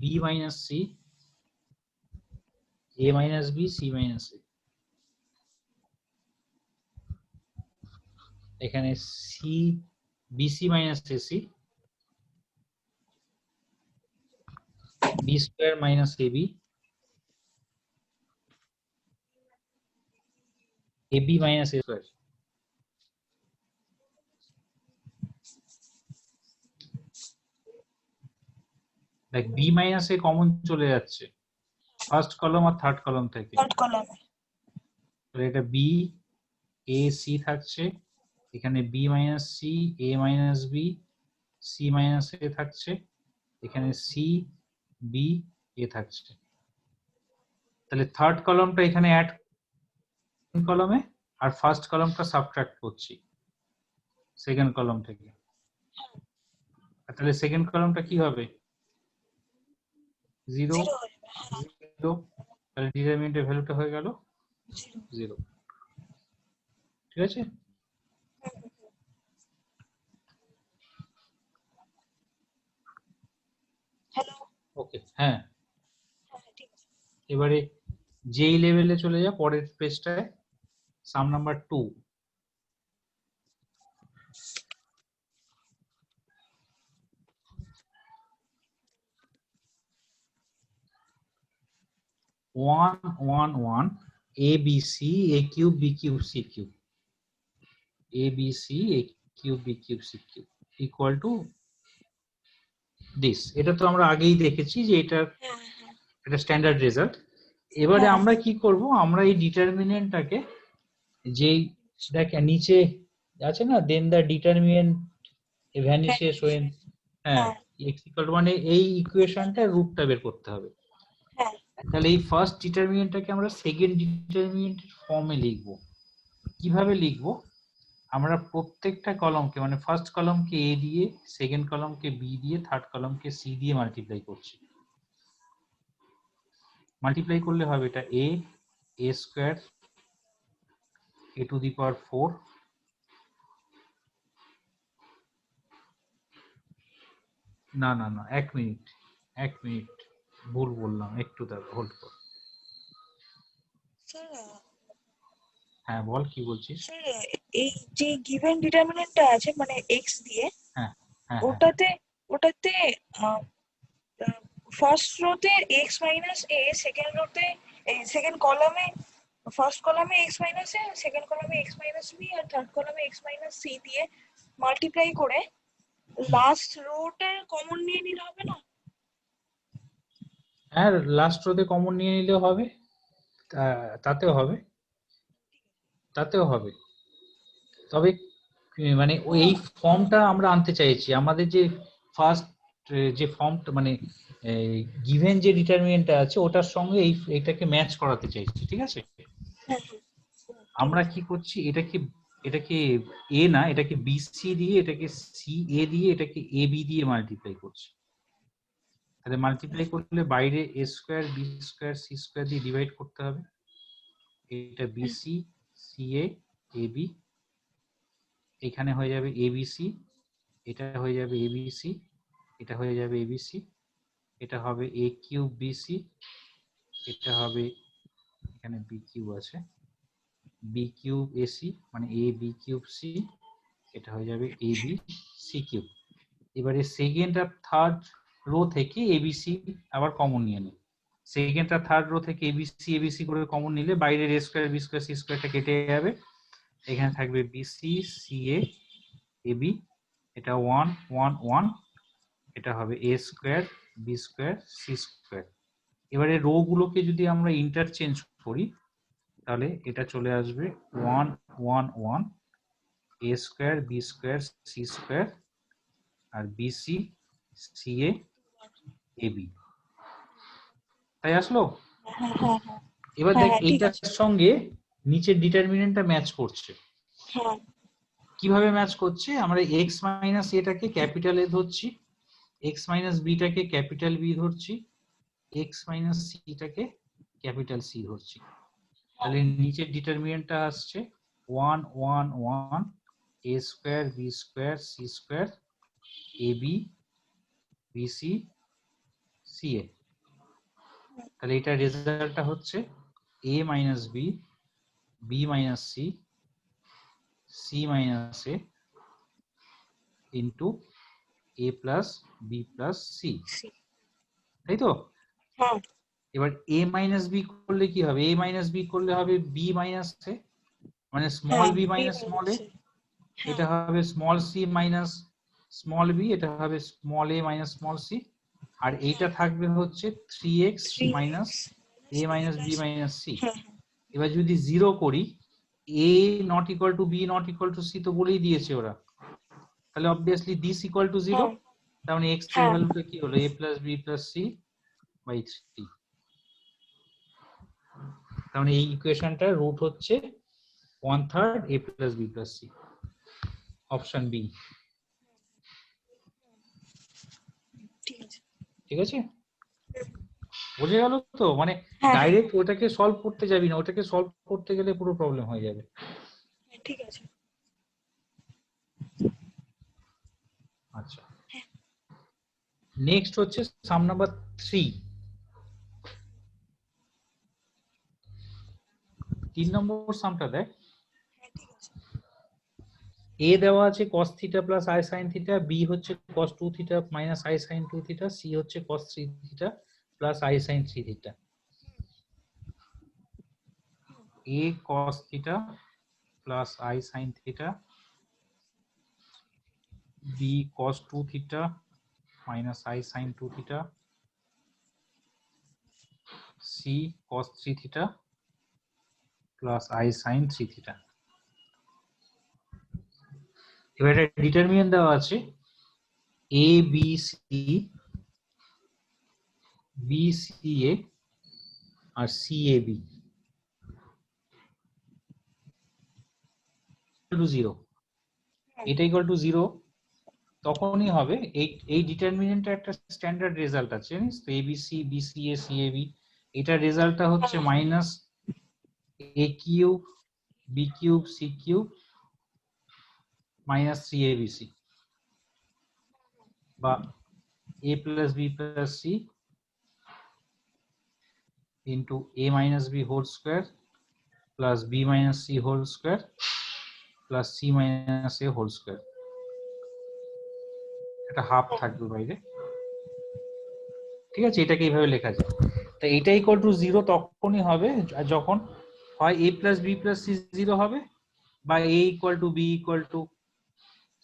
b minus c, a minus b, c minus a। এখানে c bc minus ac, B square minus AB, AB minus A square. দেখ বি মাইনাস এ কমন চলে যাচ্ছে ফার্স্ট কলম আর থার্ড কলম থেকে, থার্ড কলামে। তাহলে এটা বি এ সি থাকছে, এখানে বি মাইনাস সি, এ মাইনাস বি, সি মাইনাস এ থাকছে, এখানে সি বি এ থাকছে। তাহলে থার্ড কলমটা এখানে অ্যাড কলমে, আর ফার্স্ট কলমটা সাবট্রাক্ট করছি সেকেন্ড কলম থেকে। তাহলে সেকেন্ড কলমটা কি হবে? 0 জিরো হয়ে যাবে। হ্যাঁ, 0, তাহলে ডিটারমিনেন্টের ভ্যালুটা হয়ে গেল জিরো। 0। ঠিক আছে? হ্যালো। ওকে, হ্যাঁ। হ্যাঁ, ঠিক আছে। এবারে যেই লেভেলে চলে যা পরের পেজটায়, sum number 2। One one one A B C A cube B cube C cube, A B C A cube B cube C cube equal to this. এটা তো আমরা আগেই দেখেছি যে এটা হ্যাঁ, হ্যাঁ, এটা স্ট্যান্ডার্ড রেজাল্ট। এবারে হ্যাঁ, আমরা কি করব, আমরা এই ডিটারমিনেন্টটাকে যেই দেখ নিচে আছে না, দেন দ্য ডিটারমিনেন্ট ভ্যানিশেস ওয়েন, হ্যাঁ, হ্যাঁ, x ইকুয়াল টু মানে এই ইকুয়েশনটা রুটটা বের করতে হবে। হ্যাঁ, তাহলে এই ফার্স্ট ডিটারমিনেন্টটাকে আমরা সেকেন্ড ডিটারমিনেন্টের ফর্মে লিখব। কিভাবে লিখব? আমরা প্রত্যেকটা কলমকে মানে ফার্স্ট কলমকে এ দিয়ে, সেকেন্ড কলমকে বি দিয়ে, থার্ড কলমকে সি দিয়ে মাল্টিপ্লাই করছি। মাল্টিপ্লাই করলে হবে এটা এ square A two the power 4, না না না, এক মিনিট ভুল বললাম, একটু হোল্ড কর। স্যার। হ্যাঁ বল, কি বলছিস? স্যার, এই যে গিভেন ডিটারমিনেন্টটা আছে মানে এক্স দিয়ে, হ্যাঁ হ্যাঁ হ্যাঁ ওটাতে ওটাতে first রোতে x minus A, second রোতে second কলামে ফার্স্ট কলামে এক্স মাইনাস এ, সেকেন্ড কলামে এক্স মাইনাস বি, আর থার্ড কলামে এক্স মাইনাস সি দিয়ে মাল্টিপ্লাই করে লাস্ট রোটার কমন নিয়ে নিলে হবে না? হ্যাঁ, লাস্ট রোতে কমন নিয়ে নিলেও হবে, তাতেও হবে, তাতেও হবে। তবে মানে এই ফর্মটা আমরা আনতে চাইছি, আমাদের যে ফার্স্ট যে ফর্মটা মানে গিভেন যে ডিটারমিনেন্টটা আছে ওটার সঙ্গে এইটাকে ম্যাচ করাতে চাইছি। ঠিক আছে? হ্যাঁ, আমরা কি করছি, এটাকে এ না, এটাকে বি সি দিয়ে, এটাকে সি এ দিয়ে, এটাকে এ বি দিয়ে মাল্টিপ্লাই করছি। তাহলে মাল্টিপ্লাই করলে বাইরে A square B square C square দিয়ে ডিভাইড করতে হবে। এটা বিসি সি এ বি, এখানে হয়ে যাবে এবিসি, এটা হয়ে যাবে এবিসি, এটা হয়ে যাবে এবিসি, এটা হবে এ কিউব বিসি, এটা হবে এখানে বি কিউব আছে, বি কিউব এসি মানে এ বি কিউব সি, এটা হয়ে যাবে এ বি সি কিউব। এবারে সেকেন্ড আর থার্ড রো থেকে এবিসি আবার কমন নিয়ে নেই। সেকেন্ড আর থার্ড রো থেকে এবিসি করে কমন নিলে বাইরের এ স্কোয়ার বি স্কোয়ার সি স্কোয়ারটা কেটে যাবে, এখানে থাকবে বিসি সি এ বি, এটা 1 1 1, এটা হবে A square B square C square. এবারে রো গুলোকে যদি আমরা ইন্টারচেঞ্জ করি তাহলে এটা চলে আসবে 1 1 1 A square B square C square আর বিসি সি এ বি। তাই আসলো? হ্যাঁ, হ্যাঁ, হ্যাঁ, এবার হ্যাঁ, দেখ হ্যাঁ, ঠিক এইটার আছে। সঙ্গে নিচের ডিটারমিনেন্টটা ম্যাচ করছে। হ্যাঁ, কিভাবে ম্যাচ করছে? আমরা এক্স মাইনাস এটাকে ক্যাপিটাল এ ধরছি, এক্স মাইনাস বিটাকে ক্যাপিটাল বি ধরছি, এক্স মাইনাস সিটাকে ক্যাপিটাল সি ধরছি। তাহলে নিচের ডিটারমিনেন্টটা আসছে 1 1 1 A square B square C square A B BC C A. তাহলে এটা রেজাল্টটা হচ্ছে A minus B, B minus C, C minus A into A plus B plus C. C. তাই তো? হ্যাঁ এবার a মাইনাস বি করলে কি হবে? a মাইনাস বি করলে হবে b মাইনাস a, মানে স্মল হ্যাঁ b b minus small a। Minus হ্যাঁ এটা হবে small c minus small b, এটা হবে small a minus small c, আর এইটা থাকবে হচ্ছে 3x 3x minus a minus b minus minus c। হ্যাঁ এবার যদি 0 করি, a not equal to b not equal to c তো বলেই দিয়েছে ওরা, তাহলে অবভিয়াসলি দিস ইকুয়াল টু 0, হ্যাঁ তার মানে x এর হ্যাঁ ভ্যালুটা কি হলো? a plus b plus c by 3। তার মানে এই ইকুয়েশনটার রুট হচ্ছে 1/3 a plus b plus c, option b. ঠিক আছে ঠিক আছে, বুঝে গেল তো? মানে হ্যাঁ হ্যাঁ ডাইরেক্ট ওটাকে সলভ করতে যাবি না, ওটাকে সলভ করতে গেলে পুরো প্রবলেম হয়ে যাবে। ঠিক আছে আচ্ছা, নেক্সট হচ্ছে সাম নাম্বার 3। 3 নম্বর সামটা দেখ। হ্যাঁ ঠিক আছে a দেওয়া আছে cos theta plus i sin theta, b হচ্ছে cos 2 theta minus i sin 2 theta, c হচ্ছে cos 3 theta plus i sin 3 theta. a cos theta plus i sin theta, b cos 2 theta minus i sin 2 theta, c cos 3 theta plus i sin 3 theta। এবার একটা ডিটারমিনেন্ট দেওয়া আছে a b c b c a R c a b equal to 0, এটা equal to 0 তখনই হবে। এই ডিটারমিনেন্টটা একটা স্ট্যান্ডার্ড রেজাল্ট আছে জানিস তো, abc bca cab, এটা রেজাল্টটা হচ্ছে minus a cube b cube c cube minus 3abc, বা a plus b plus c into a minus b whole square plus b minus c whole square plus c minus a whole square। এটা হাফ থাকবে বাইরে, ঠিক আছে? এটাকে এইভাবে লেখা যায়। তো এটা ইকুয়াল টু 0 তখনই হবে যখন হয় a plus b plus c 0 হবে, বা a equal to b equal to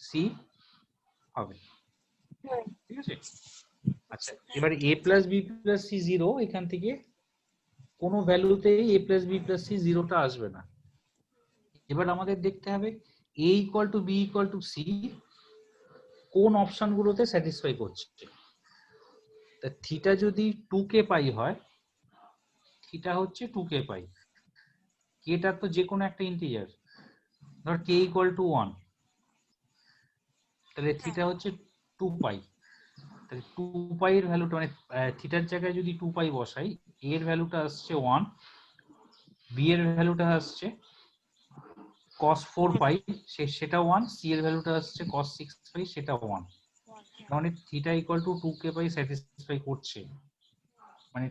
c হবে। ঠিক আছে, আচ্ছা এবার a plus b plus c 0, এখান থেকে কোনো ভ্যালুতেই a plus b plus c 0টা আসবে না। এবার আমাদের দেখতে হবে a equal to b equal to c কোন অপশনগুলোতে স্যাটিসফাই করছে। তা থিটা যদি 2k পাই হয়, থিটা হচ্ছে 2k পাই, কেটা তো যে কোনো একটা ইন্টিজার, ধর k equal to 1, তাহলে থিটা হচ্ছে 2 পাই। তাহলে 2 পাই এর ভ্যালুটা মানে থিটার জায়গায় যদি 2 পাই বসাই, a এর ভ্যালুটা আসছে 1, b এর ভ্যালুটা আসছে cos 4 পাই সেটা 1, c এর ভ্যালুটা আসছে cos 6 পাই সেটা 1। মানে theta equal to 2k pi satisfy করছে, মানে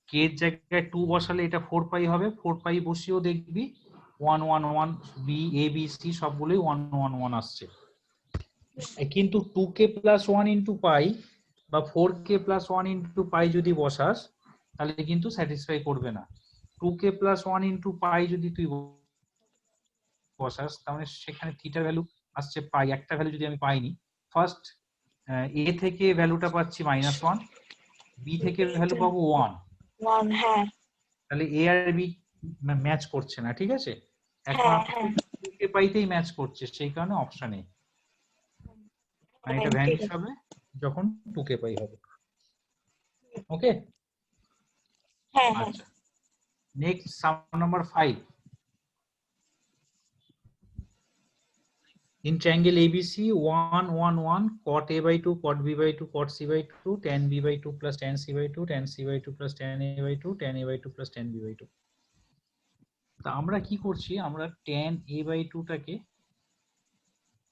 k এর জায়গায় 2 বসালে এটা 4 পাই হবে, 4 পাই বসিয়েও দেখবি 1 1 1 b a b c সবগুলোই 1 1 1 আসছে। কিন্তু 2k প্লাস 1 ইন্টু পাই বা 4k প্লাস 1 ইন্টু পাই যদি বসাস তাহলে কিন্তু স্যাটিসফাই করবে না। 2k প্লাস 1 ইন্টু পাই যদি তুই বসাস, তাহলে সেখানে থিটার ভ্যালু আসছে পাই, একটা ভ্যালু যদি আমি পাইনি, ফার্স্ট এ থেকে ভ্যালুটা পাচ্ছি -1, বি থেকে ভ্যালু পাবো 1, 1 হ্যাঁ তাহলে এ আর বি ম্যাচ করছে না। ঠিক আছে, হ্যাঁ একমাত্র হ্যাঁ 2k পাইতেই ম্যাচ করছে, সেই কারণে অপশন এ, মানে এটা ঠিক ভ্যানিশ আছে হবে যখন 2k পাই হবে। ওকে, হ্যাঁ হ্যাঁ আচ্ছা next sum number 5। In triangle ABC 1 1 1 cot a by 2 cot b by 2 cot c by 2 tan b by 2 plus tan c by 2 tan c by 2 plus tan a by 2 tan a by 2 plus tan b by 2। তা আমরা কি করছি, আমরা tan a by 2 টাকে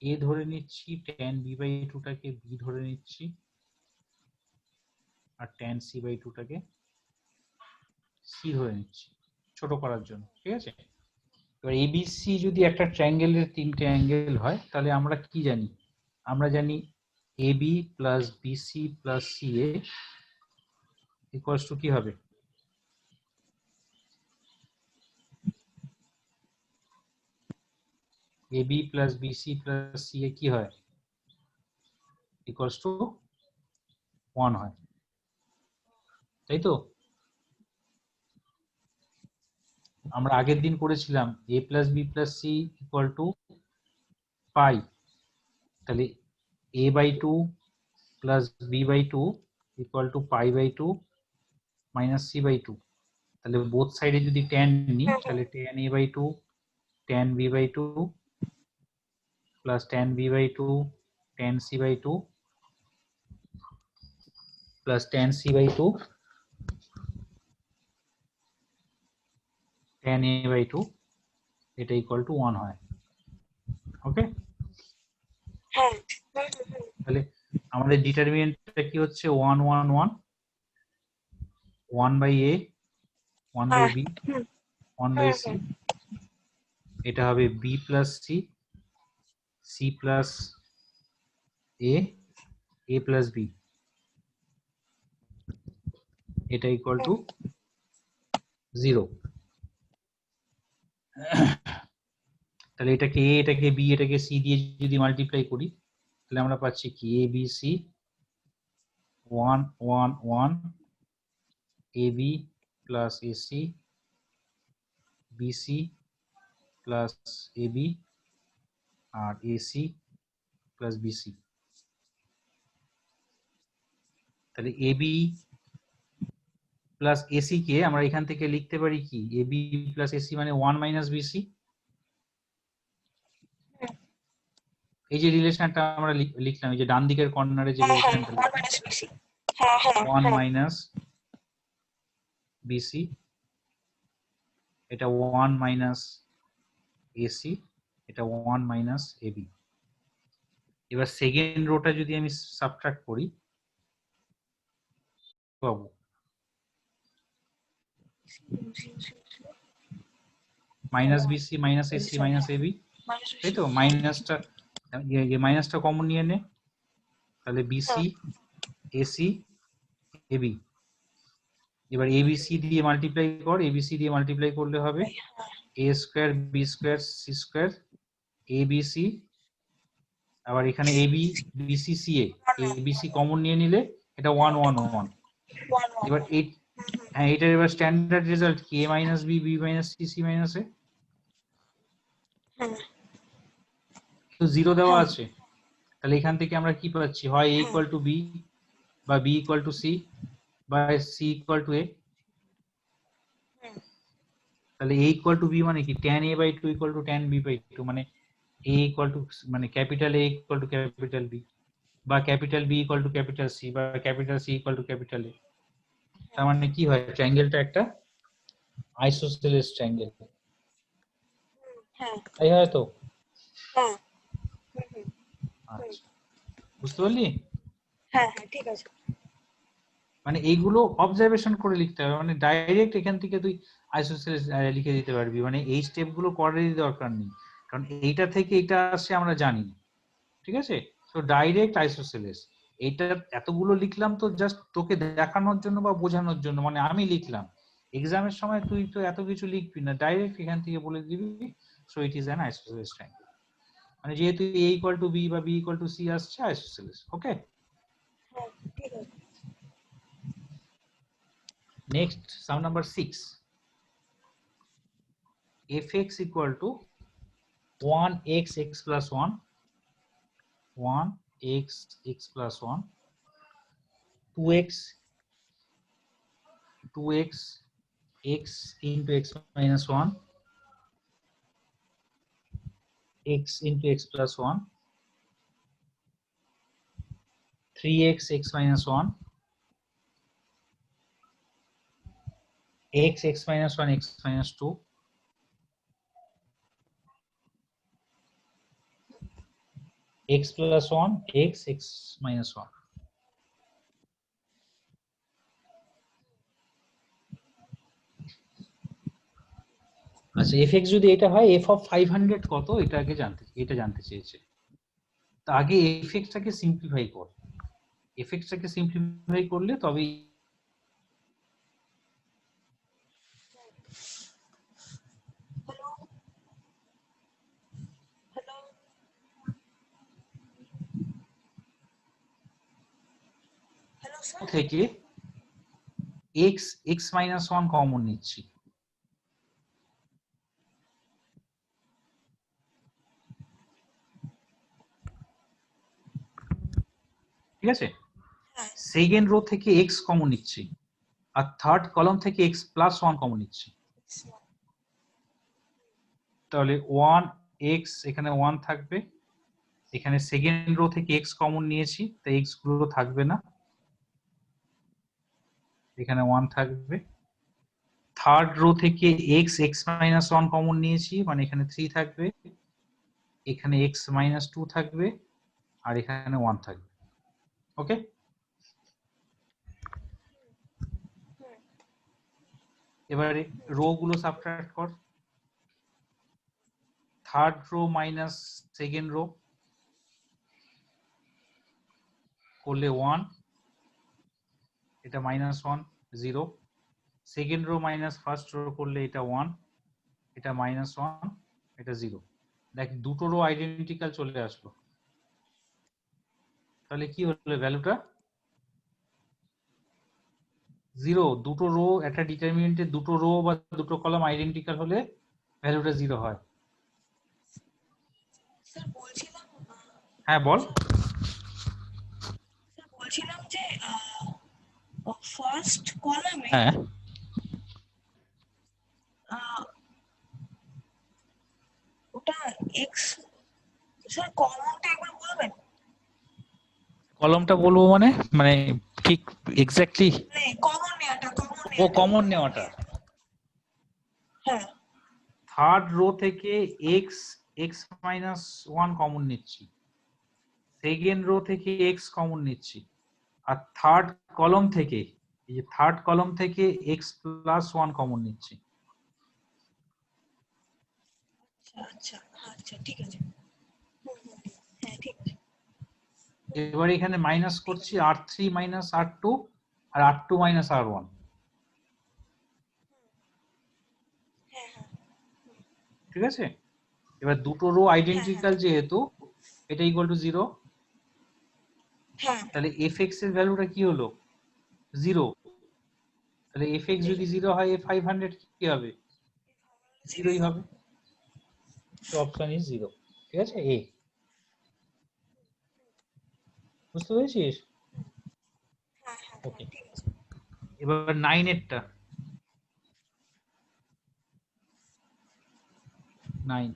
a ধরে নিচ্ছি, tan b by 2 টাকে b ধরে নিচ্ছি, আর tan c by 2 টাকে c ধরে নিচ্ছি ছোট করার জন্য। ঠিক আছে, এবার এবিসি যদি একটা ট্রায়াঙ্গেলের 3টে অ্যাঙ্গেল হয়, তাহলে আমরা কি জানি? আমরা জানি AB plus BC plus CA equals to কি হবে? AB plus BC plus CA কি হয়? ইকুয়ালস টু 1 হয়, তাই তো? আমরা আগের দিন করেছিলাম A plus B plus C equal to pi, তাহলে A/2 plus B/2 equal to পাই/2 মাইনাস C/2। তাহলে বোথ সাইডে যদি tan নিই তাহলে tan A/2 tan B/2 plus tan B/2 tan C/2 plus tan C/2 tan A/2 এটা ইকুয়াল টু 1 হয়। ওকে, হ্যাঁ তাহলে আমাদের ডিটারমিনেন্টটা কি হচ্ছে? 1 1 1 1 by A 1 by B 1 by C, এটা হবে B plus C C plus A A plus B, এটা ইকুয়াল টু 0। তাহলে এটাকে A এটাকে B এটাকে C দিয়ে যদি মাল্টিপ্লাই করি তাহলে আমরা পাচ্ছি কি ABC 1 1 1 AB plus AC BC plus AB আর AC প্লাস BC। তাহলে AB প্লাস AC কে আমরা এখান থেকে লিখতে পারি কি AB প্লাস AC মানে 1 মাইনাস BC। এই যে রিলেশনটা আমরা লিখলাম, এই যে ডান দিকের কর্নারে যে রিলেশনটা 1 মাইনাস BC, এটা 1 মাইনাস AC, এটা 1 মাইনাস AB। এবার সেকেন্ড রোটা যদি আমি সাবট্রাক্ট করি পাবো minus BC minus AC minus AB, তাই তো? মাইনাসটা কমন নিয়ে নে, তাহলে BC AC AB। এবার ABC দিয়ে মাল্টিপ্লাই কর, ABC দিয়ে মাল্টিপ্লাই করলে হবে A square B square C square ABC, আবার এখানে AB BC CA ABC common নিয়ে নিলে এটা 1 1 1। এবার হ্যাঁ, এটার এবার স্ট্যান্ডার্ড রেজাল্ট কি? A minus B B minus C C minus A, তো 0 দেওয়া আছে। তাহলে এখান থেকে আমরা কি পাচ্ছি? হয় A ইকুয়াল টু B বা B ইকুয়াল টু C বা C ইকুয়াল টু A। তাহলে A ইকুয়াল টু B মানে কি? tan A/2 equal to tan B/2, মানে A ইকুয়াল টু মানে capital A equal two capital B বা capital B equal two capital C বা capital C equal two capital A। তার মানে কি হয়? ট্রায়াঙ্গেলটা একটা আইসোসেলেস ট্রায়াঙ্গেল, তাই হয় তো? আচ্ছা, বুঝতে পারলি? হ্যাঁ ঠিক আছে। মানে এইগুলো অবজারভেশন করে লিখতে হবে, মানে ডাইরেক্ট এখান থেকে তুই আইসোসেলেস লিখে দিতে পারবি, মানে এই স্টেপগুলো করারই দরকার নেই, কারণ এইটা থেকে এটা আসছে আমরা জানি, ঠিক আছে? তো ডাইরেক্ট আইসোসেলেস, এইটা এতগুলো লিখলাম তো জাস্ট তোকে দেখানোর জন্য বা বোঝানোর জন্য, মানে আমি লিখলাম। এক্সামের সময় তুই তো এত কিছু লিখবি না, ডাইরেক্ট এখান থেকে বলে দিবি so it is an isosceles triangle, মানে যেহেতু A ইকুয়াল টু B বা B ইকুয়াল টু C আসছে, আইসোসেলেস। ওকে, ঠিক আছে। Next sum number 6, fx equal to 1x x plus 1 1x x plus 1 2x 2x x into x minus 1 x into x plus 1 3x x minus 1 x x minus 1 x minus 2 x plus 1 x x minus 1। আচ্ছা, fx যদি এটা হয় f of 500 কত, এটা আগে জানতে চেয়েছে। তা আগে fx টাকে সিম্পলিফাই কর, fx টাকে সিম্পলিফাই করলে তবেই স্যার থেকে x মাইনাস 1 কমন নিচ্ছি। ঠিক আছে, হ্যাঁ সেকেন্ড রো থেকে x কমন নিচ্ছি আর থার্ড কলাম থেকে x প্লাস 1 কমন নিচ্ছি। তাহলে 1x এখানে 1 থাকবে, এখানে সেকেন্ড রো থেকে x কমন নিয়েছি তাই x গুলো থাকবে না, এখানে 1 থাকবে। থার্ড রো থেকে x মাইনাস 1 কমন নিয়েছি মানে এখানে 3 থাকবে, এখানে x মাইনাস 2 থাকবে আর এখানে 1 থাকবে। ওকে, এবারে রো গুলো সাবট্রাক্ট কর। Third rho minus second rho করলে 1, এটা minus 1 0। Second rho minus first row করলে এটা 1, এটা মাইনাস 1, এটা 0। দেখ দুটো রো আইডেন্টিক্যাল চলে আসলো, তাহলে কি হলো ভ্যালুটা 0। দুটো রো একটা ডিটারমিনেন্টে দুটো রো বা দুটো কলাম আইডেন্টিক্যাল হলে ভ্যালুটা 0 হয়। স্যার বলছিলাম হ্যাঁ বল। স্যার বলছিলাম যে ফার্স্ট কলামে হ্যাঁ ওটা এক্স, স্যার কমনটা একবার বলবেন? কলমটা বলবো মানে মানে ঠিক এক্স্যাক্টলি মানে কমন নেওয়াটা, ও কমন নেওয়াটা। হ্যাঁ থার্ড রো থেকে x মাইনাস 1 কমন নিচ্ছি, সেকেন্ড রো থেকে x কমন নিচ্ছি আর থার্ড কলম থেকে এই যে থার্ড কলম থেকে x প্লাস 1 কমন নিচ্ছি। আচ্ছা আচ্ছা আচ্ছা ঠিক আছে। হ্যাঁ ঠিক আছে। এবার এখানে মাইনাস করছি r3 মাইনাস r2 আর r2 মাইনাস r1। হ্যাঁ হ্যাঁ ঠিক আছে, এবার দুটো রো আইডেন্টিক্যাল যেহেতু এটা ইকুয়াল টু 0, হ্যাঁ তাহলে fx এর ভ্যালুটা কি হলো 0। তাহলে fx যদি 0 হয় f500 কি হবে 0ই হবে। So option is 0। ঠিক আছে, এ বুঝতে পেরেছিস? হ্যাঁ হ্যাঁ ওকে, ঠিক আছে। এবার 9 এরটা 9,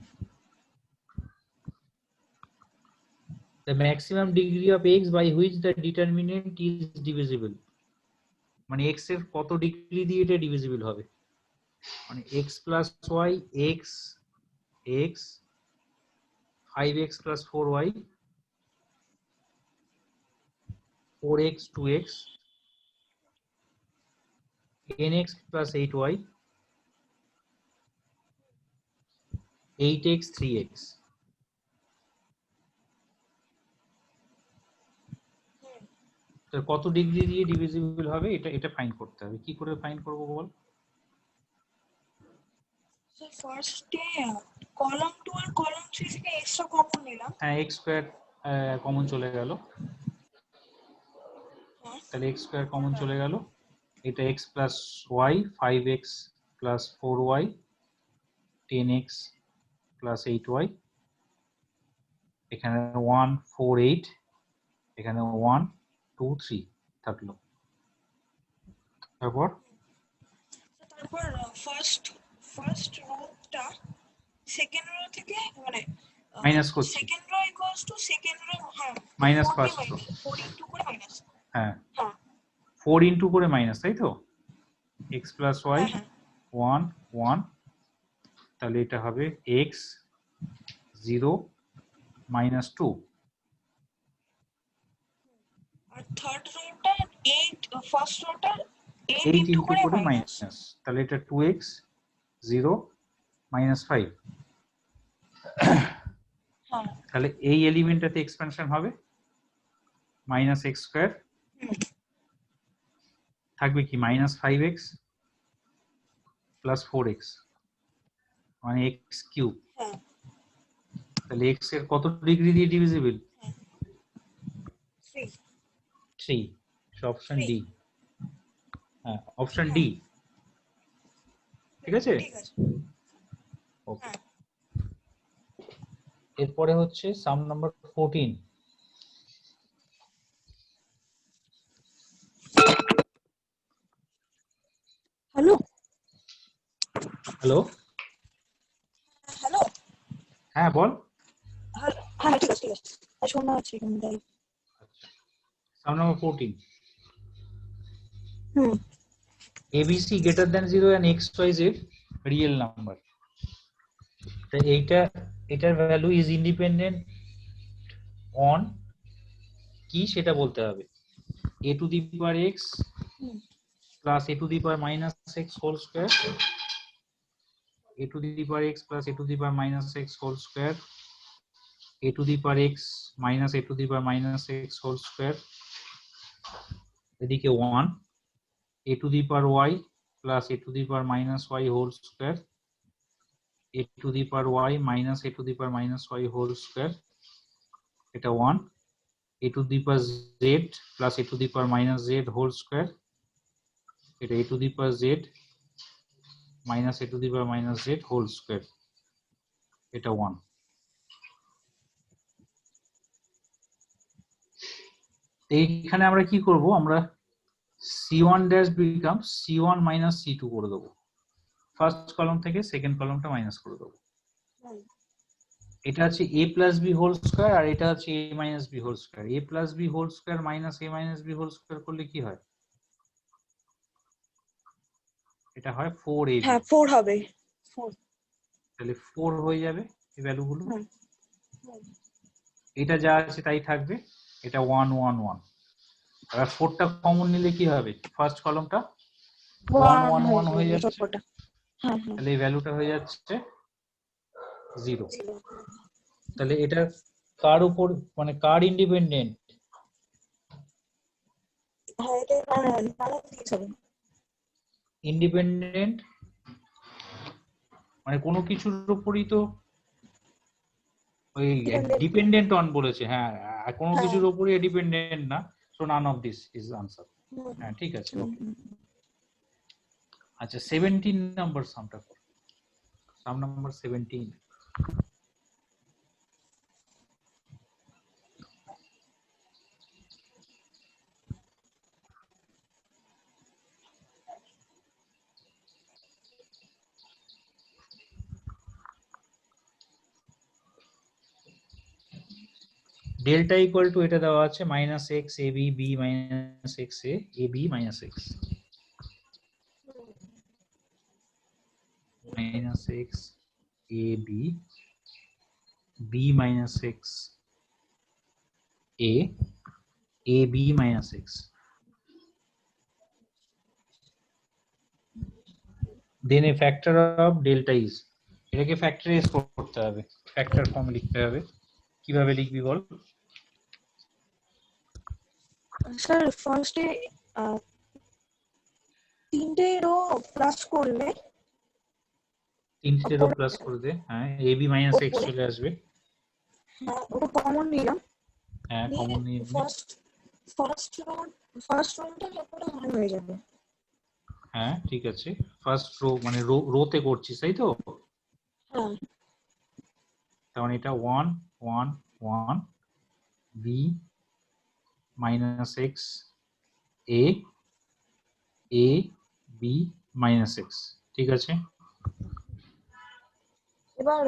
the maximum degree of x by which the determinant is divisible, মানে x এর কত ডিগ্রি দিয়ে এটা ডিভিজিবল হবে, মানে x plus y x x 5x plus 4y 4x 2x nx plus 8y 8x 3x। তো কত ডিগ্রি দিয়ে ডিভিজিবল হবে এটা এটা ফাইন্ড করতে হবে। কি করে ফাইন্ড করব বল? স্যার ফার্স্টে কলাম 2 আর কলাম 3 থেকে এক্সট্রা কমন নিলাম। হ্যাঁ x স্কয়ার কমন চলে গেল, হ্যাঁ তাহলে x স্কয়ার কমন চলে গেল, এটা x plus y 5x plus 4y 10x plus 8y, এখানে 1 4 8, এখানে 1 2 3 থাকলো। তারপর তারপর ফার্স্ট রোটা সেকেন্ড রো থেকে মানে মাইনাস করছি, second rho equals to second rho, হ্যাঁ মাইনাস 4 ফার্স্ট রো, 4 ইনটু করে মাইনাস। হ্যাঁ হ্যাঁ 4 ইনটু করে মাইনাস, তাই তো x plus y হ্যাঁ হ্যাঁ 1 1, তাহলে এটা হবে x 0 minus 2, আর থার্ড রোটা 8, ফার্স্ট রোটা 8 8 ইনটু ইনটু করে করে মাইনাস। মাইনাস, তাহলে এটা 2x 0 minus 5। হ্যাঁ তাহলে এই এলিমেন্টটাতে এক্সপ্যানশন হবে মাইনাস এক্স স্কোয়ার, থাকবে কি মাইনাস 5x প্লাস 4x মানে এক্স কিউব। হ্যাঁ তাহলে এক্স এর কত ডিগ্রি দিয়ে ডিভিজিবল 3। 3। So option D. হ্যাঁ, অপশন ডি, ঠিক আছে। ঠিক আছে। ওকে, হ্যাঁ এরপরে হচ্ছে সাম নাম্বার 14। হ্যালো হ্যালো, হ্যালো হ্যাঁ বল। হ্যাঁ ঠিক আছে ঠিক আছে, শোনা যাচ্ছে এখানে তাই। আচ্ছা, sum number 14, hmm abc greater than 0 and xyz real number. এটার ভ্যালু ইজ ইন্ডিপেন্ডেন্ট অন কি সেটা বলতে হবে। a to the power x hmm plus a to the power minus x whole square, a to the power x plus a to the power minus x whole square, a to the power x minus a to the power minus x whole square, এদিকে 1, a to the power y plus a to the power minus y whole square, a to the power y minus a to the power minus y whole square, এটা 1, a to the power z plus a to the power minus z whole square, এটা a to the power z minus a to the power minus z whole square, এটা 1। এইখানে আমরা কি করব, আমরা c1 dash become c1 minus c2 করে দেবো। ফার্স্ট কলাম থেকে সেকেন্ড কলামটা মাইনাস করে দেবো। এটা হচ্ছে a plus B whole square আর এটা হচ্ছে a minus B whole square. a plus B whole square minus a minus B whole square করলে কি হয়? এটা হয় 4ab। হ্যাঁ 4 হবে 4। তাহলে 4 হয়ে যাবে এই ভ্যালুগুলো। হুম এটা যা আছে তাই থাকবে, এটা 1 1 1। আর 4টা কমন নিলে কি হবে? ফার্স্ট কলামটা 1 1 1 হয়ে 1 হয়ে যাবে যাচ্ছে, সবকটা। হ্যাঁ হ্যাঁ তাহলে এই ভ্যালুটা হয়ে যাচ্ছে 0। 0। তাহলে এটা কার উপর, মানে কার ইন্ডিপেন্ডেন্ট? হ্যাঁ এটা নালা দিয়ে হবে। ইন্ডিপেন্ডেন্ট মানে কোনো কিছুর উপরই তো ওই ডিপেন্ডেন্ট। ডিপেন্ডেন্ট অন বলেছে, হ্যাঁ, আর কোনো হ্যাঁ কিছুর উপরই ডিপেন্ডেন্ট না। So none of this is answer. Hmm, হ্যাঁ ঠিক আছে, হুম, ওকে। হুম। আচ্ছা 17 নাম্বার সামটা কর, sum number 17। Delta equal to এটা দেওয়া আছে minus x a b B minus x a B minus x, minus x a b B minus x a B minus x. Then a factor of delta is, এটাকে ফ্যাক্টরাইজ করতে হবে, ফ্যাক্টর ফর্ম লিখতে হবে। কিভাবে লিখবি বল? স্যার ফার্স্টে 3টে রো প্লাস করলে তিনটে রো ওপরে প্লাস করে দে, হ্যাঁ এ বি মাইনাস এক্স ওপরে চলে আসবে। হ্যাঁ ওটা কমন নিলাম। হ্যাঁ নিয়ে কমন নিয়ে নে। ফার্স্ট ফার্স্ট রোটা ওপরে 1 হয়ে যাবে। হ্যাঁ ঠিক আছে, ফার্স্ট রো মানে রোতে করছিস তাই তো? হ্যাঁ তার মানে এটা 1 1 1 B minus x A A B minus x, ঠিক আছে। এবার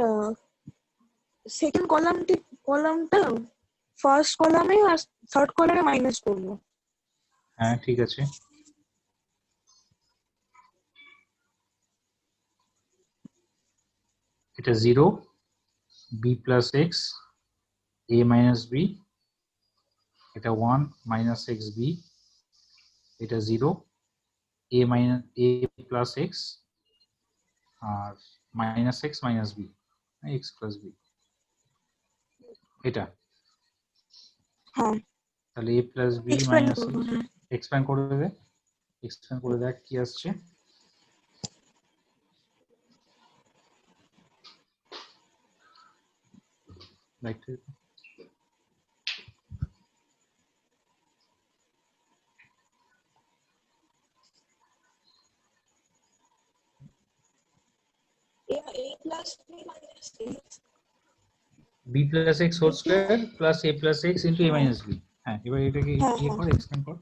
সেকেন্ড কলামটা ফার্স্ট কলামে আর থার্ড কলামে মাইনাস করবো। হ্যাঁ ঠিক আছে, এটা 0 B plus X A minus B, এটা 1 মাইনাস এক্স বি, এটা 0 A minus A plus X আর minus x minus B X plus B, এটা হ্যাঁ তাহলে A plus B expand minus করবো। হ্যাঁ এক্সপ্যান্ড করে দেবে। এক্সপ্যান্ড করে দেখ কি আসছে। plus b minus x. b plus x whole square plus a plus x into a minus b। হ্যাঁ, এবার এটাকে ইয়ে করে এক্সপ্লেন কর।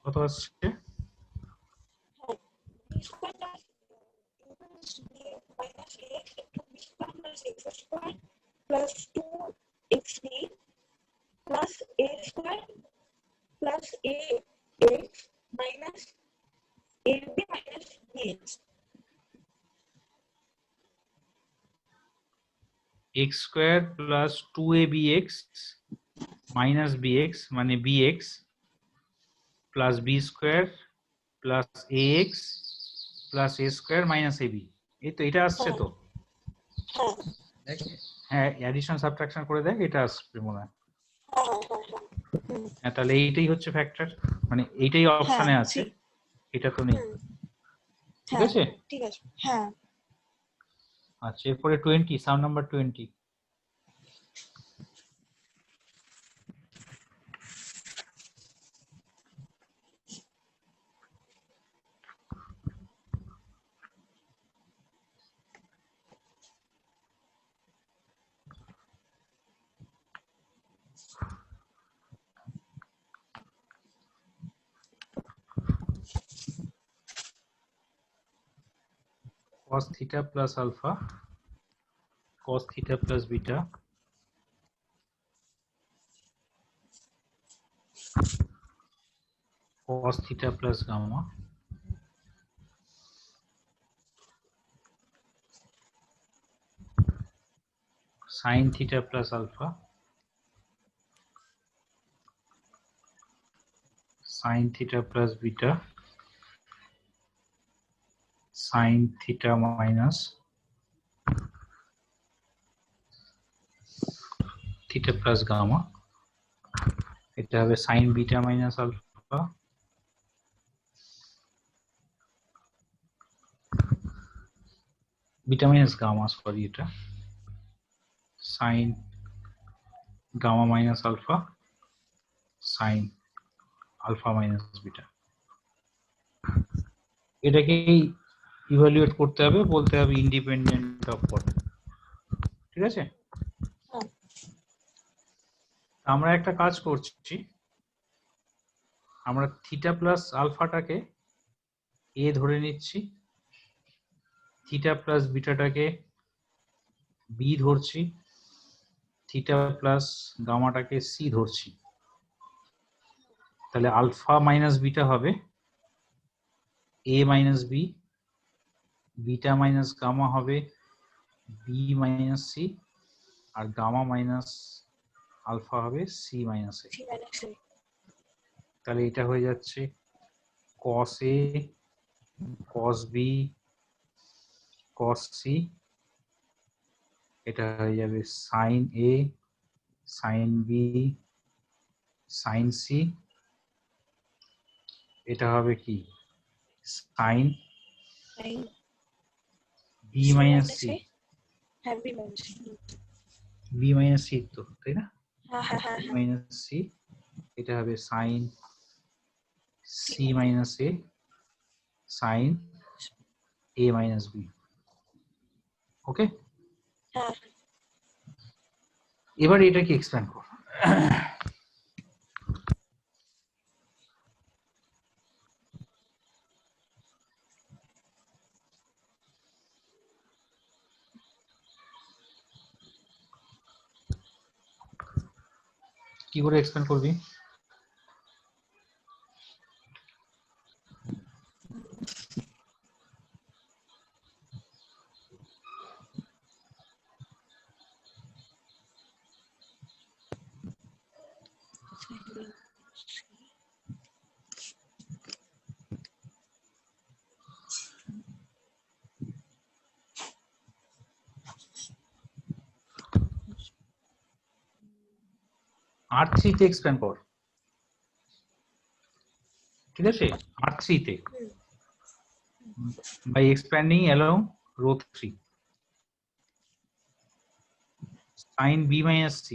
কত আসছে? b square plus b minus ax into b square plus x square plus 2xb plus a square plus ax minus ab minus bx. x square plus 2abx minus bx মানে bx plus b square plus ax plus a square minus ab। এই তো এটা আসছে তো। হ্যাঁ, অ্যাডিশন সাবট্রাকশন করে দেখ, এটা আসবে মনে হয়। হ্যাঁ, তাহলে এইটাই হচ্ছে ফ্যাক্টর, মানে এইটাই অপশনে আছে, এটা তো নেই। ঠিক আছে, ঠিক আছে। হ্যাঁ, আচ্ছা এরপরে 20, সাম number 20। cos theta plus alpha cos theta plus beta cos theta plus gamma sin theta plus alpha sin theta plus beta sin theta minus theta plus gamma, এটা হবে sin beta minus alpha beta minus gamma, sorry এটা sin gamma minus alpha sin alpha minus beta। এটাকেই ইভালুয়েট করতে হবে, বলতে হবে ইন্ডিপেন্ডেন্ট অফ what। ঠিক আছে, আমরা একটা কাজ করছি, আমরা থিটা প্লাস আলফাটাকে এ ধরে নিচ্ছি, থিটা প্লাস বিটাটাকে বি ধরছি, থিটা প্লাস গামাটাকে সি ধরছি। তাহলে আলফা মাইনাস বিটা হবে A minus B, beta minus gamma হবে বি মাইনাস সি, আর গামা মাইনাস আলফা হবে সি মাইনাস এ। তাহলে এটা হয়ে যাচ্ছে cos a cos b cos c, এটা হয়ে যাবে sin a sin b sin c, এটা হবে কি sin b minus c, b minus c তো, তাই না? b minus c, এটা হবে sin c minus a sin a minus b। ওকে, এবার এটাকে এক্সপ্যান্ড করো। কি করে এক্সপ্যান্ড করবি? R3 তে এক্সপ্যান্ড কর, ঠিক আছে? R3 তে by expanding along row 3 sin b minus c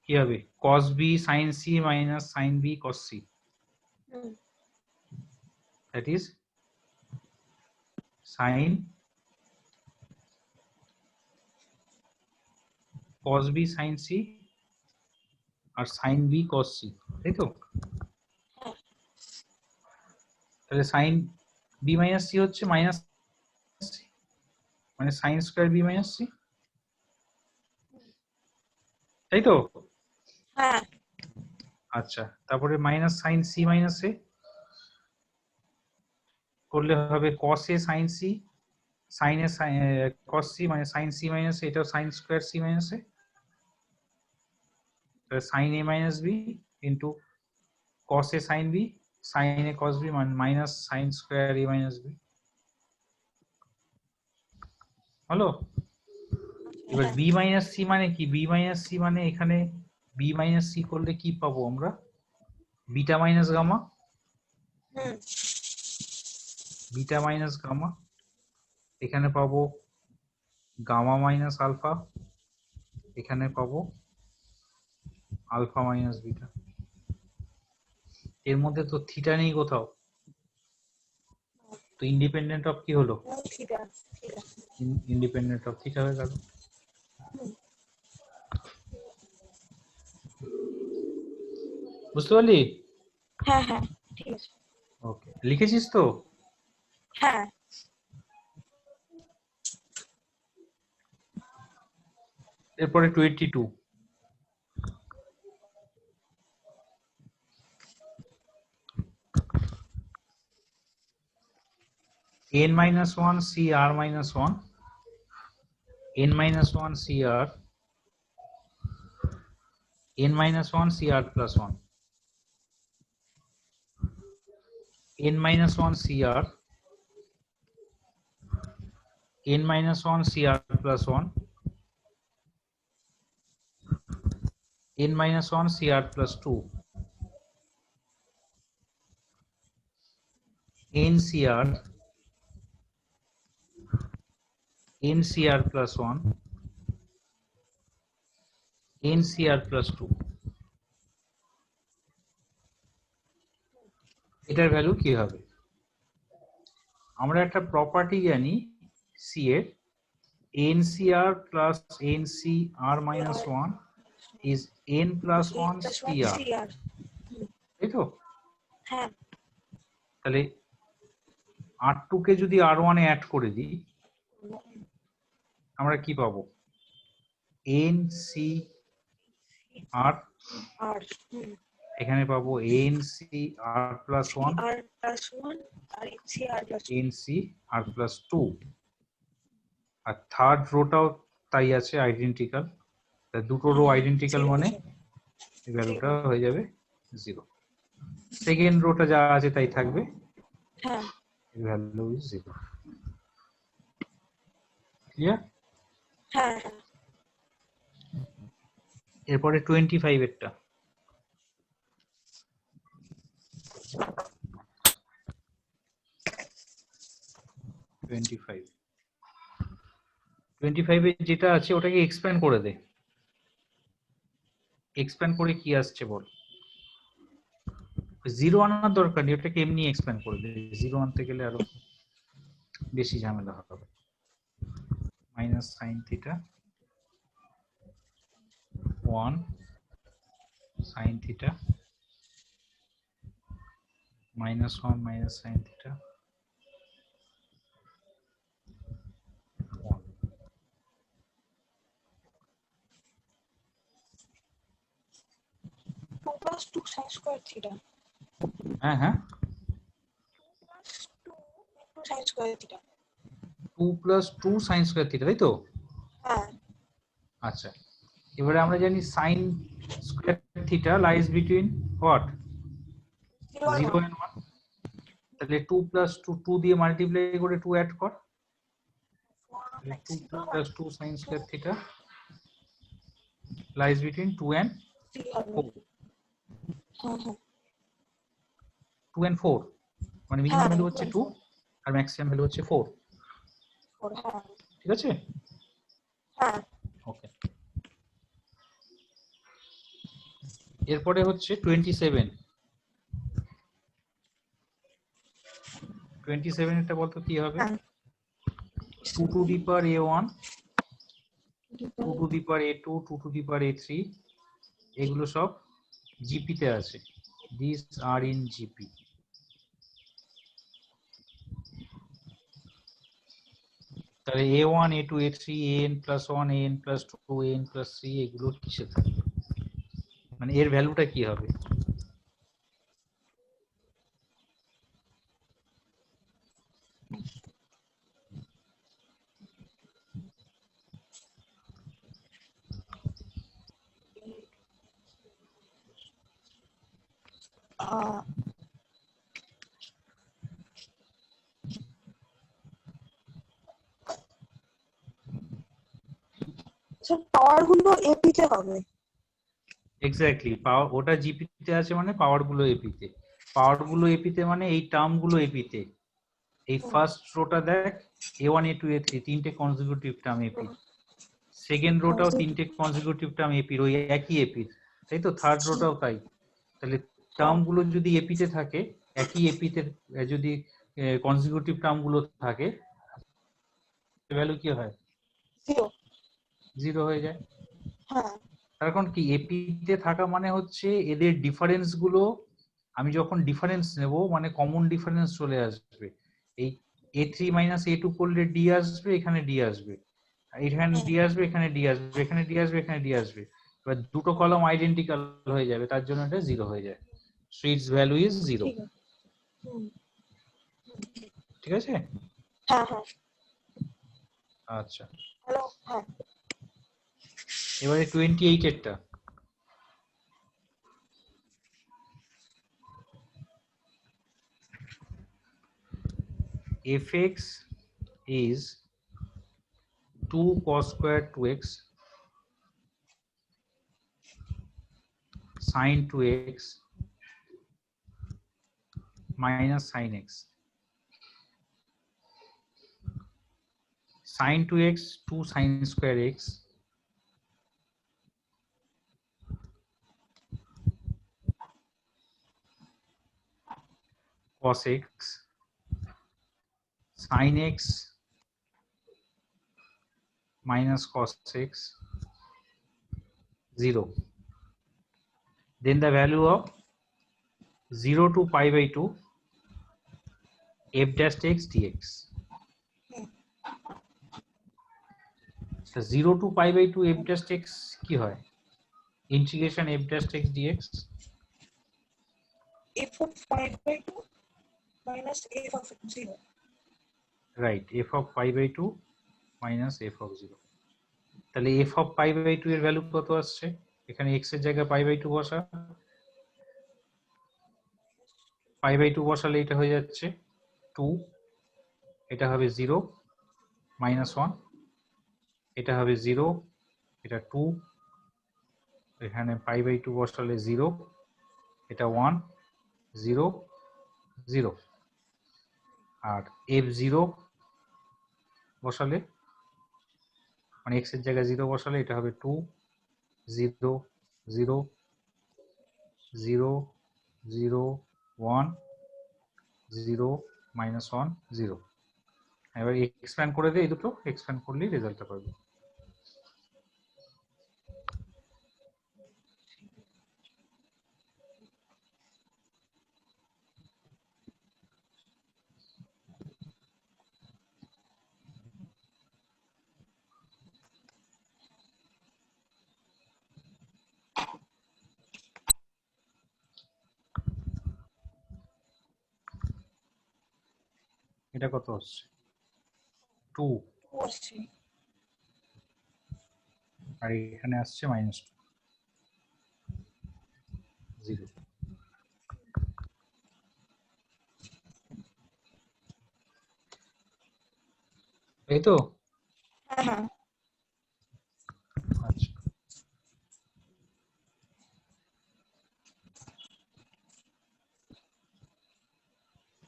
কি হবে? cos b sin c minus sin b cos c, that is sin cos b sin c R sin b cos c, তাই তো? তাহলে sin b minus c হচ্ছে মাইনাস c, মানে sin square b minus c, তাই তো? হ্যাঁ আচ্ছা, তারপরে minus sin c minus a করলে হবে cos a sin c, sin a cos c মানে sin c minus a, এটাও sin square c minus a, তাহলে sin a minus b into cos a sin b, sin a cos b minus sin square a minus b, হলো? এবার b minus c মানে কি? b minus c মানে এখানে b minus c করলে কি পাবো আমরা? Beta minus gamma, beta minus gamma, এখানে পাবো গামা মাইনাস আলফা, এখানে পাবো আলফা মাইনাস বিটা। এর মধ্যে তো থিটা নেই কোথাও, তো ইন্ডিপেন্ডেন্ট অফ কি হলো? ইন্ডিপেন্ডেন্ট অফ থিটা হয়ে গেল। বুঝতে পারলি? হ্যাঁ হ্যাঁ ঠিক আছে। ওকে, লিখেছিস তো? হ্যাঁ এরপরে 22 n minus 1 cr minus 1 n minus 1 cr n minus 1 cr plus 1 n minus 1 cr n minus 1 cr plus 1 n minus 1 cr plus 2 ncr ncr plus 1 ncr plus 2, এটার ভ্যালু কি হবে? আমরা একটা প্রপার্টি জানি c এর, ncr plus ncr minus 1 is n plus 1 cr, তাই তো? হ্যাঁ তাহলে r2 কে যদি r1 এ অ্যাড করে দিই আমরা কি পাবো? ncr, আর এখানে পাবো ncr plus 1 আর প্লাস 1 আর আর প্লাস ncr plus 2, আর থার্ড রোটাও তাই আছে, আইডেন্টিক্যাল। তা দুটো রো আইডেন্টিক্যাল মানে এই ভ্যালুটা হয়ে যাবে 0। সেকেন্ড রোটা যা আছে তাই থাকবে, হ্যাঁ এর ভ্যালু ইজ 0। ক্লিয়ার? হ্যাঁ এরপরে 25 এরটা টোয়েন্টি ফাইভে যেটা আছে ওটাকে এক্সপ্যান্ড করে দে। এক্সপ্যান্ড করে কি আসছে বল? 0 আনার দরকার নেই, ওটাকে এমনি এক্সপ্যান্ড করে দে। 0 আনতে গেলে আরো বেশি ঝামেলা হবে। Minus sine theta 1 sine theta minus 1 minus sine theta 1। Two plus two sine square theta হ্যাঁ হ্যাঁ, plus two sine square theta 2 plus 2 sine square theta, তাই তো? হ্যাঁ আচ্ছা, এবারে আমরা জানি sine square theta lies between what? 0 and 1। তাহলে 2 প্লাস 2 2 দিয়ে মাল্টিপ্লাই করে 2 অ্যাড কর, 2 plus 2 sine square theta lies between 2 and 3 হবে 4 হ্যাঁ হ্যাঁ 2 and 4 মানে মিনিমাম হ্যাঁ ভ্যালু 2 হচ্ছে and 2 4 আর ম্যাক্সিমাম ভ্যালু হচ্ছে 4 হ্যাঁ ঠিক আছে হ্যাঁ ওকে এরপরে হচ্ছে 27 27 এটা বলতো কি হবে হ্যাঁ 2 to the power a1 2 to the power a2 2 to the power a3 এগুলো সব জিপি তে আছে these are in gp তাহলে a1 a2 a3 an plus 1 an plus 2 an plus 3 এগুলো কিসে থাকবে মানে এর ভ্যালুটা কি হবে স্যার পাওয়ার গুলো এপি তে হবে এক্স্যাক্টলি পাওয়ার ওটা জিপি তে আছে মানে পাওয়ার গুলো এপি তে পাওয়ার গুলো এপি তে মানে এই টার্ম গুলো এপি তে এই ফার্স্ট রোটা দেখ a1 a2 a3 তিনটে কনজিকিউটিভ টার্ম এপি সেকেন্ড রোটাও তিনটে কনজিকিউটিভ টার্ম এপির ওই একই এপির তাই তো থার্ড রোটাও তাই তাহলে টার্ম গুলো যদি এপিতে থাকে একই এপিতে যদি কনজিকিউটিভ টার্ম গুলো থাকে ভ্যালু কি হয় 0 জিরো হয়ে যায় হ্যাঁ তার কারণ কি এপিতে থাকা মানে হচ্ছে এদের ডিফারেন্স গুলো আমি যখন ডিফারেন্স নেব মানে কমন ডিফারেন্স চলে আসবে এই a3 মাইনাস a2 করলে ডি আসবে এখানে ডি আসবে এখানে ডি আসবে এখানে ডি আসবে এখানে ডি আসবে এখানে ডি আসবে এবার দুটো কলাম আইডেন্টিক্যাল হয়ে যাবে তার জন্য এটা জিরো হয়ে যায় so it's value is zero ঠিক আছে ঠিক আছে হ্যাঁ হ্যাঁ আচ্ছা হ্যালো হ্যাঁ এবারে 28 এরটা fx is 2 cos square 2x sin 2x minus sin x sin 2x 2 sin square x cos x sin x minus cos x 0 then the value of 0 to pi by 2 f dash x dx so 0 to pi by 2 f dash x কি হয় integration f dash x dx f of 5 by 2 minus f of 0 right f of pi by 2 minus f of 0 তাহলে f of pi by 2 এর ভ্যালু কত আসছে এখানে x এর জায়গায় pi by 2 বসা pi by 2 বসালে এটা হয়ে যাচ্ছে 2 এটা হবে 0 minus 1 এটা হবে 0 এটা 2 এখানে pi by 2 বসালে 0 এটা 1 0 0 আর f0 বসালে মানে x এর জায়গায় 0 বসালে এটা হবে 2 0 0 0 0 1 0 minus 1 0 এবার এক্সপ্যান্ড করে দিই এই দুটো এক্সপ্যান্ড করলেই রেজাল্টটা পাবো এটা কত হচ্ছে 2 বসছি আর এখানে আসছে -2 0 এই তো হ্যাঁ হ্যাঁ আচ্ছা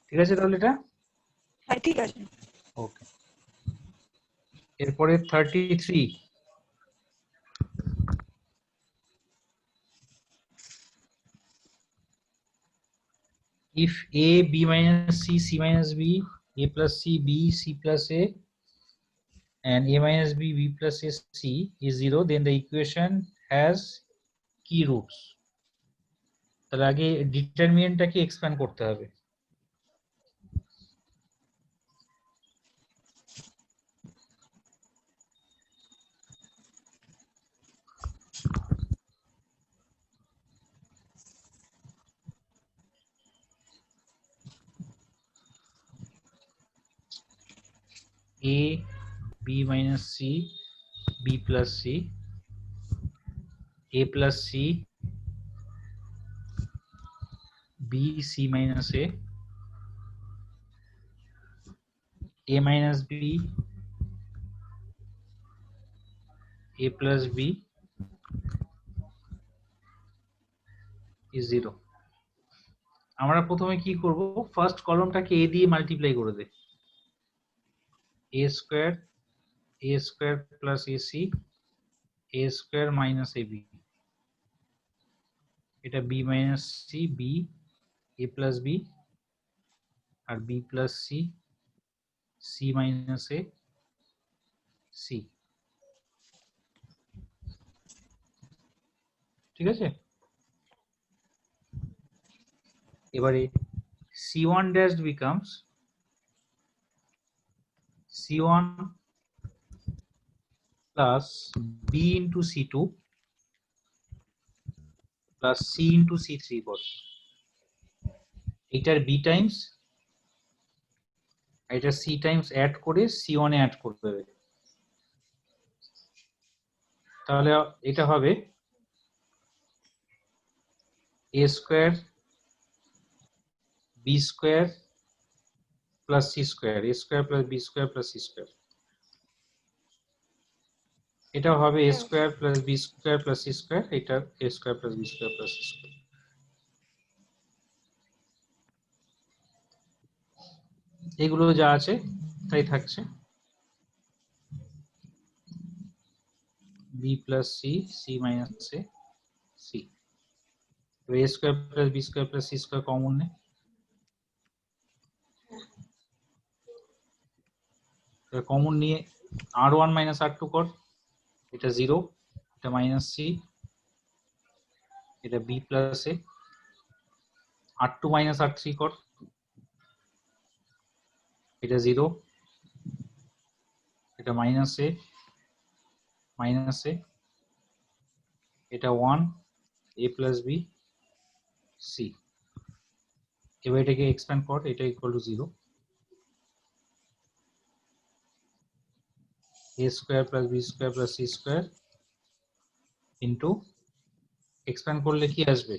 ঠিক আছে তাহলে এটা হ্যাঁ ঠিক আছে। ওকে। এরপরে 33 if a b minus c c minus b a plus c b c plus a and a minus b b plus a c is 0 then the equation has key roots. তাহলে আগে ডিটারমিনেন্টটাকে এক্সপ্যান্ড করতে হবে। a b minus c b plus c a plus c b c minus a minus b a plus b is 0. আমরা প্রথমে কি করব, ফার্স্ট কলামটাকে a দিয়ে মাল্টিপ্লাই করে দেই। a square plus ac a square minus ab, এটা b minus c b a plus b R b plus c c minus a c, ঠিক আছে। এবারে c1 dash becomes c1 plus b into c2 plus c into c3 কর, এটার b টাইমস এটা c টাইমস অ্যাড করে c1 এ অ্যাড করতে হবে। তাহলে এটা হবে a square b square plus c square a square plus b square plus c square, এটা হবে a square plus b square plus c square, এটা a square plus b square plus c square। এগুলো যা আছে তাই থাকছে, b plus c c minus a c, a square plus b square plus c square common নেই, কমন নিয়ে r1 minus r2 কর, এটা 0 এটা minus c এটা b plus a, r2 minus r3 কর, এটা 0 এটা minus a এটা 1 a plus b c, এবার এটাকে এক্সপ্যান্ড কর, এটা equal to 0 a square plus b square plus c square into expand করলে কি আসবে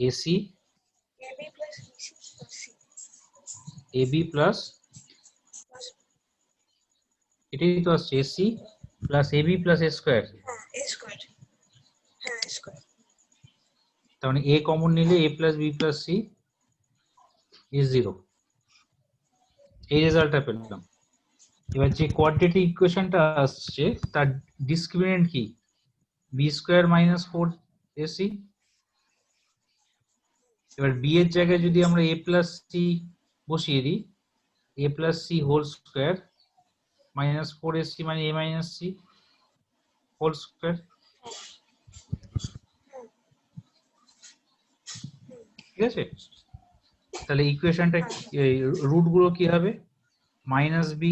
ac ab plus bc plus c ab plus এটাই তো আসছে ac plus ab plus a square, হ্যাঁ a স্কয়ার, হ্যাঁ a স্কয়ার। তার মানে a কমন নিলে a plus b plus c is 0, এই রেজাল্টটা পেলাম। এবার যে কোয়াড্রেটিক ইকুয়েশনটা আসছে তার ডিসক্রিমিনেন্ট কি b স্কয়ার মাইনাস 4ac, এবার b এর জায়গায় যদি আমরা a প্লাস c বসিয়ে দিই a plus c whole square minus 4ac মানে a minus c whole square, ঠিক আছে। তাহলে ইকুয়েশনটা রুট গুলো কি হবে minus b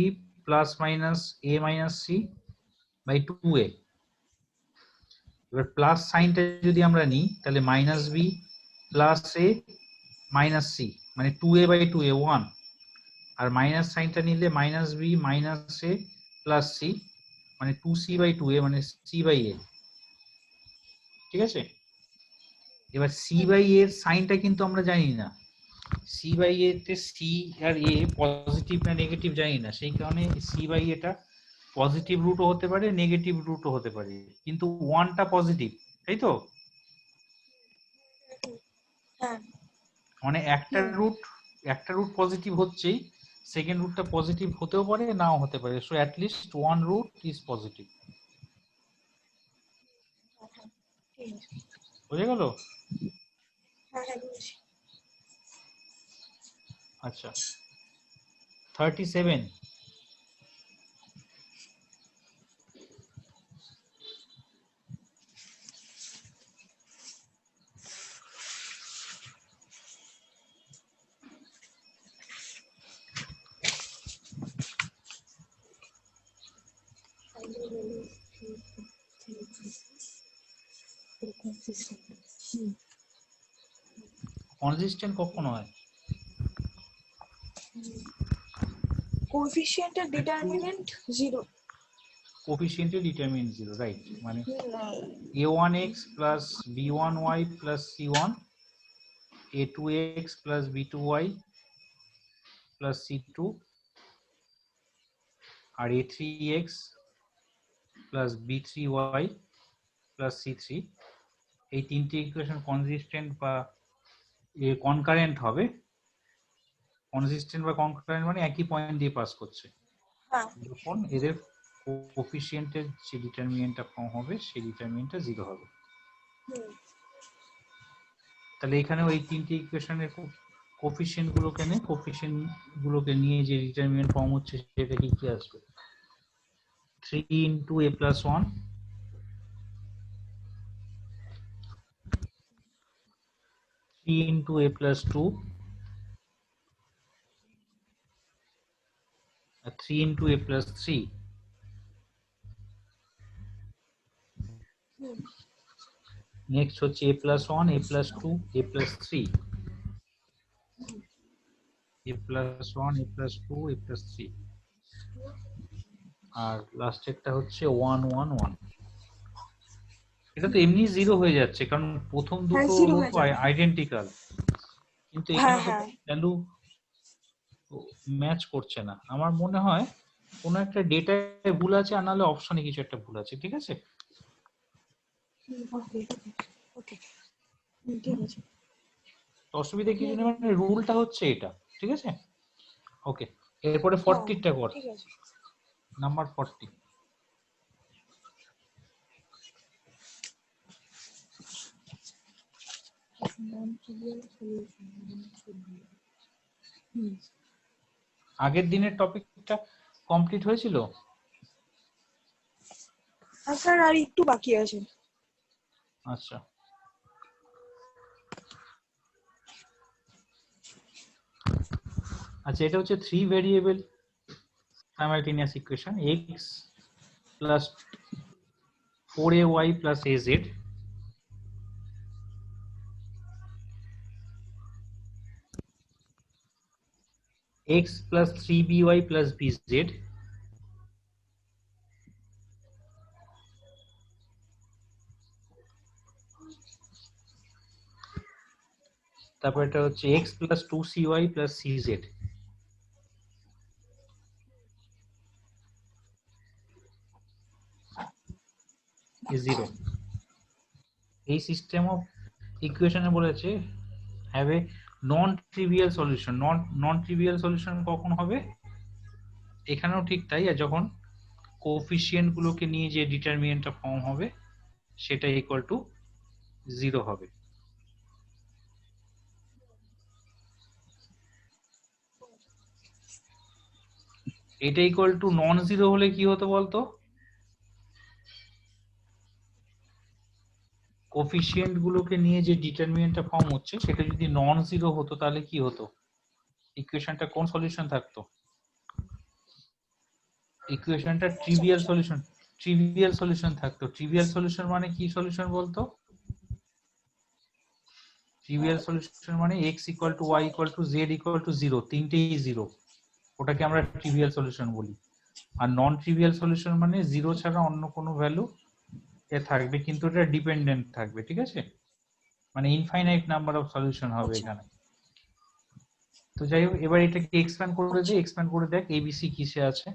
plus minus a minus c by 2a, এবার প্লাস সাইনটা যদি আমরা নিই তাহলে minus b plus a minus c মানে 2a by 2a 1, R minus সাইনটা নিলে minus b minus a plus c মানে 2c বাই 2a মানে c বাই a, ঠিক আছে। এবার c বাই a এর সাইনটা কিন্তু আমরা জানি না, c বাই a তে c আর a পজিটিভ না নেগেটিভ জানি না, সেই কারণে c বাই এটা পজিটিভ রুটও হতে পারে নেগেটিভ রুটও হতে পারে, কিন্তু 1টা পজিটিভ, তাই তো, হ্যাঁ মানে একটা রুট একটা রুট পজিটিভ হচ্ছেই, সেকেন্ড রুটটা পজিটিভ হতেও পারে নাও হতে পারে, so at least one root is positive. ঠিক আছে। বুঝে গেল? হ্যাঁ হ্যাঁ বুঝেছি। আচ্ছা 37 কনসিস্টেন্ট কখন হয়? কোএফিসিয়েন্টের ডিটারমিনেন্ট 0। কোফিসিয়েন্টের ডিটারমিনেন্ট 0, রাইট, মানে a1x plus b1y plus c1, a2x plus b2y plus c2 আর a3x plus b3y plus c3, এই তিনটে ইকুয়েশন কনসিস্টেন্ট বা কনকারেন্ট হবে। কনসিস্টেন্ট বা কনকারেন্ট মানে একই পয়েন্ট দিয়ে পাস করছে, হ্যাঁ যখন এদের কোফিসিয়েন্টের যে ডিটারমিনেন্টটা ফর্ম হবে সেই ডিটারমিনেন্টটা 0 হবে। তাহলে এখানে ওই তিনটে ইকুয়েশনের কোফিসিয়েন্ট গুলোকে নিয়ে যে ডিটারমিনেন্ট ফর্ম হচ্ছে সেটা কি আসবে? 3 into a plus 1, 3 into a plus 2, 3 into a plus 3, next হচ্ছে a plus 1, a plus 2, a plus 3, a plus 1, a plus 2, a plus 3, আর লাস্টেরটা হচ্ছে 1 1 1। এটা তো এমনি 0 হয়ে যাচ্ছে কারণ প্রথম হ্যাঁ দুটো 0 রুট হয়ে যাবে। আইডেন্টিক্যাল, কিন্তু হ্যাঁ এখানে তো হ্যাঁ ভ্যালু ম্যাচ করছে না। আমার মনে হয় কোনো একটা ডেটায় ভুল আছে, আর নাহলে অপশনে কিছু একটা ভুল আছে। ঠিক আছে, ওকে ওকে ঠিক আছে। অসুবিধা কিছু নেই, মানে রুলটা হচ্ছে এটা। ঠিক আছে, ওকে। এরপরে 40টা কর, ঠিক আছে। নাম্বার 40। আগের দিনের টপিকটা কমপ্লিট হয়েছিল? আর স্যার আর একটু বাকি আছে। আচ্ছা, আচ্ছা এটা হচ্ছে 3 variable simultaneous equation, x plus 4ay plus az, x plus 3by plus bz, তারপর এটা হচ্ছে x plus 2cy plus cz, is 0। এই সিস্টেম অফ ইকুয়েশনে বলেছে have a non trivial solution. Non trivial solution কখন হবে? এখানেও ঠিক তাই, আর যখন কোএফিসিয়েন্ট গুলোকে নিয়ে যে ডিটারমিনেন্টটা ফর্ম হবে সেটা ইকুয়াল টু 0 হবে। এটা ইকুয়াল টু নন জিরো হলে কি হতো বলতো? কোফিসিয়েন্ট গুলোকে নিয়ে যে ডিটারমিনেন্টটা ফর্ম হচ্ছে সেটা যদি নন জিরো হতো তাহলে কি হতো? ইকুয়েশনটা কোন সলিউশন থাকতো? ইকুয়েশনটা ট্রিভিয়াল সলিউশন থাকতো। ট্রিভিয়াল সলিউশন মানে কি সলিউশন বলতো? ট্রিভিয়াল সলিউশন মানে x equal to y equal to z equal to 0, তিনটেই 0, ওটাকে আমরা ট্রিভিয়াল সলিউশন বলি। আর নন ট্রিভিয়াল সলিউশন মানে 0 ছাড়া অন্য কোনো ভ্যালু এ থাকবে, কিন্তু এটা ডিপেন্ডেন্ট থাকবে। ঠিক আছে, মানে ইনফাইনাইট নাম্বার অফ সলিউশন হবে এখানে। তো যাই হোক, এবার এটাকে এক্সপ্যান্ড করে দে, এক্সপ্যান্ড করে দেখ এবিসি কিসে আছে।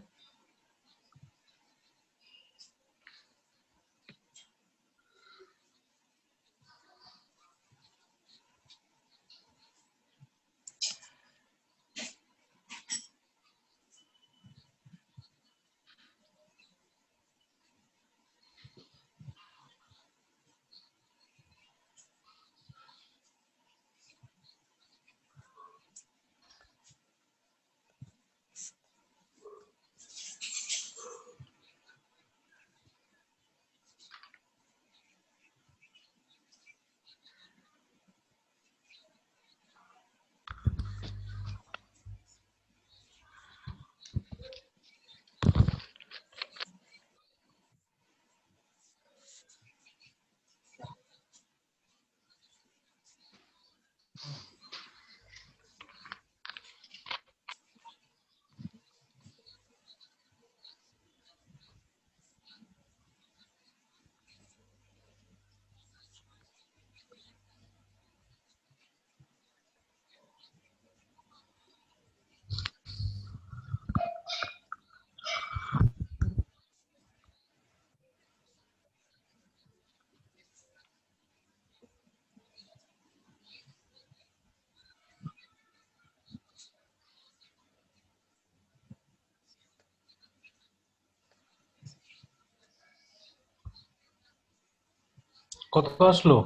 কত আসলো?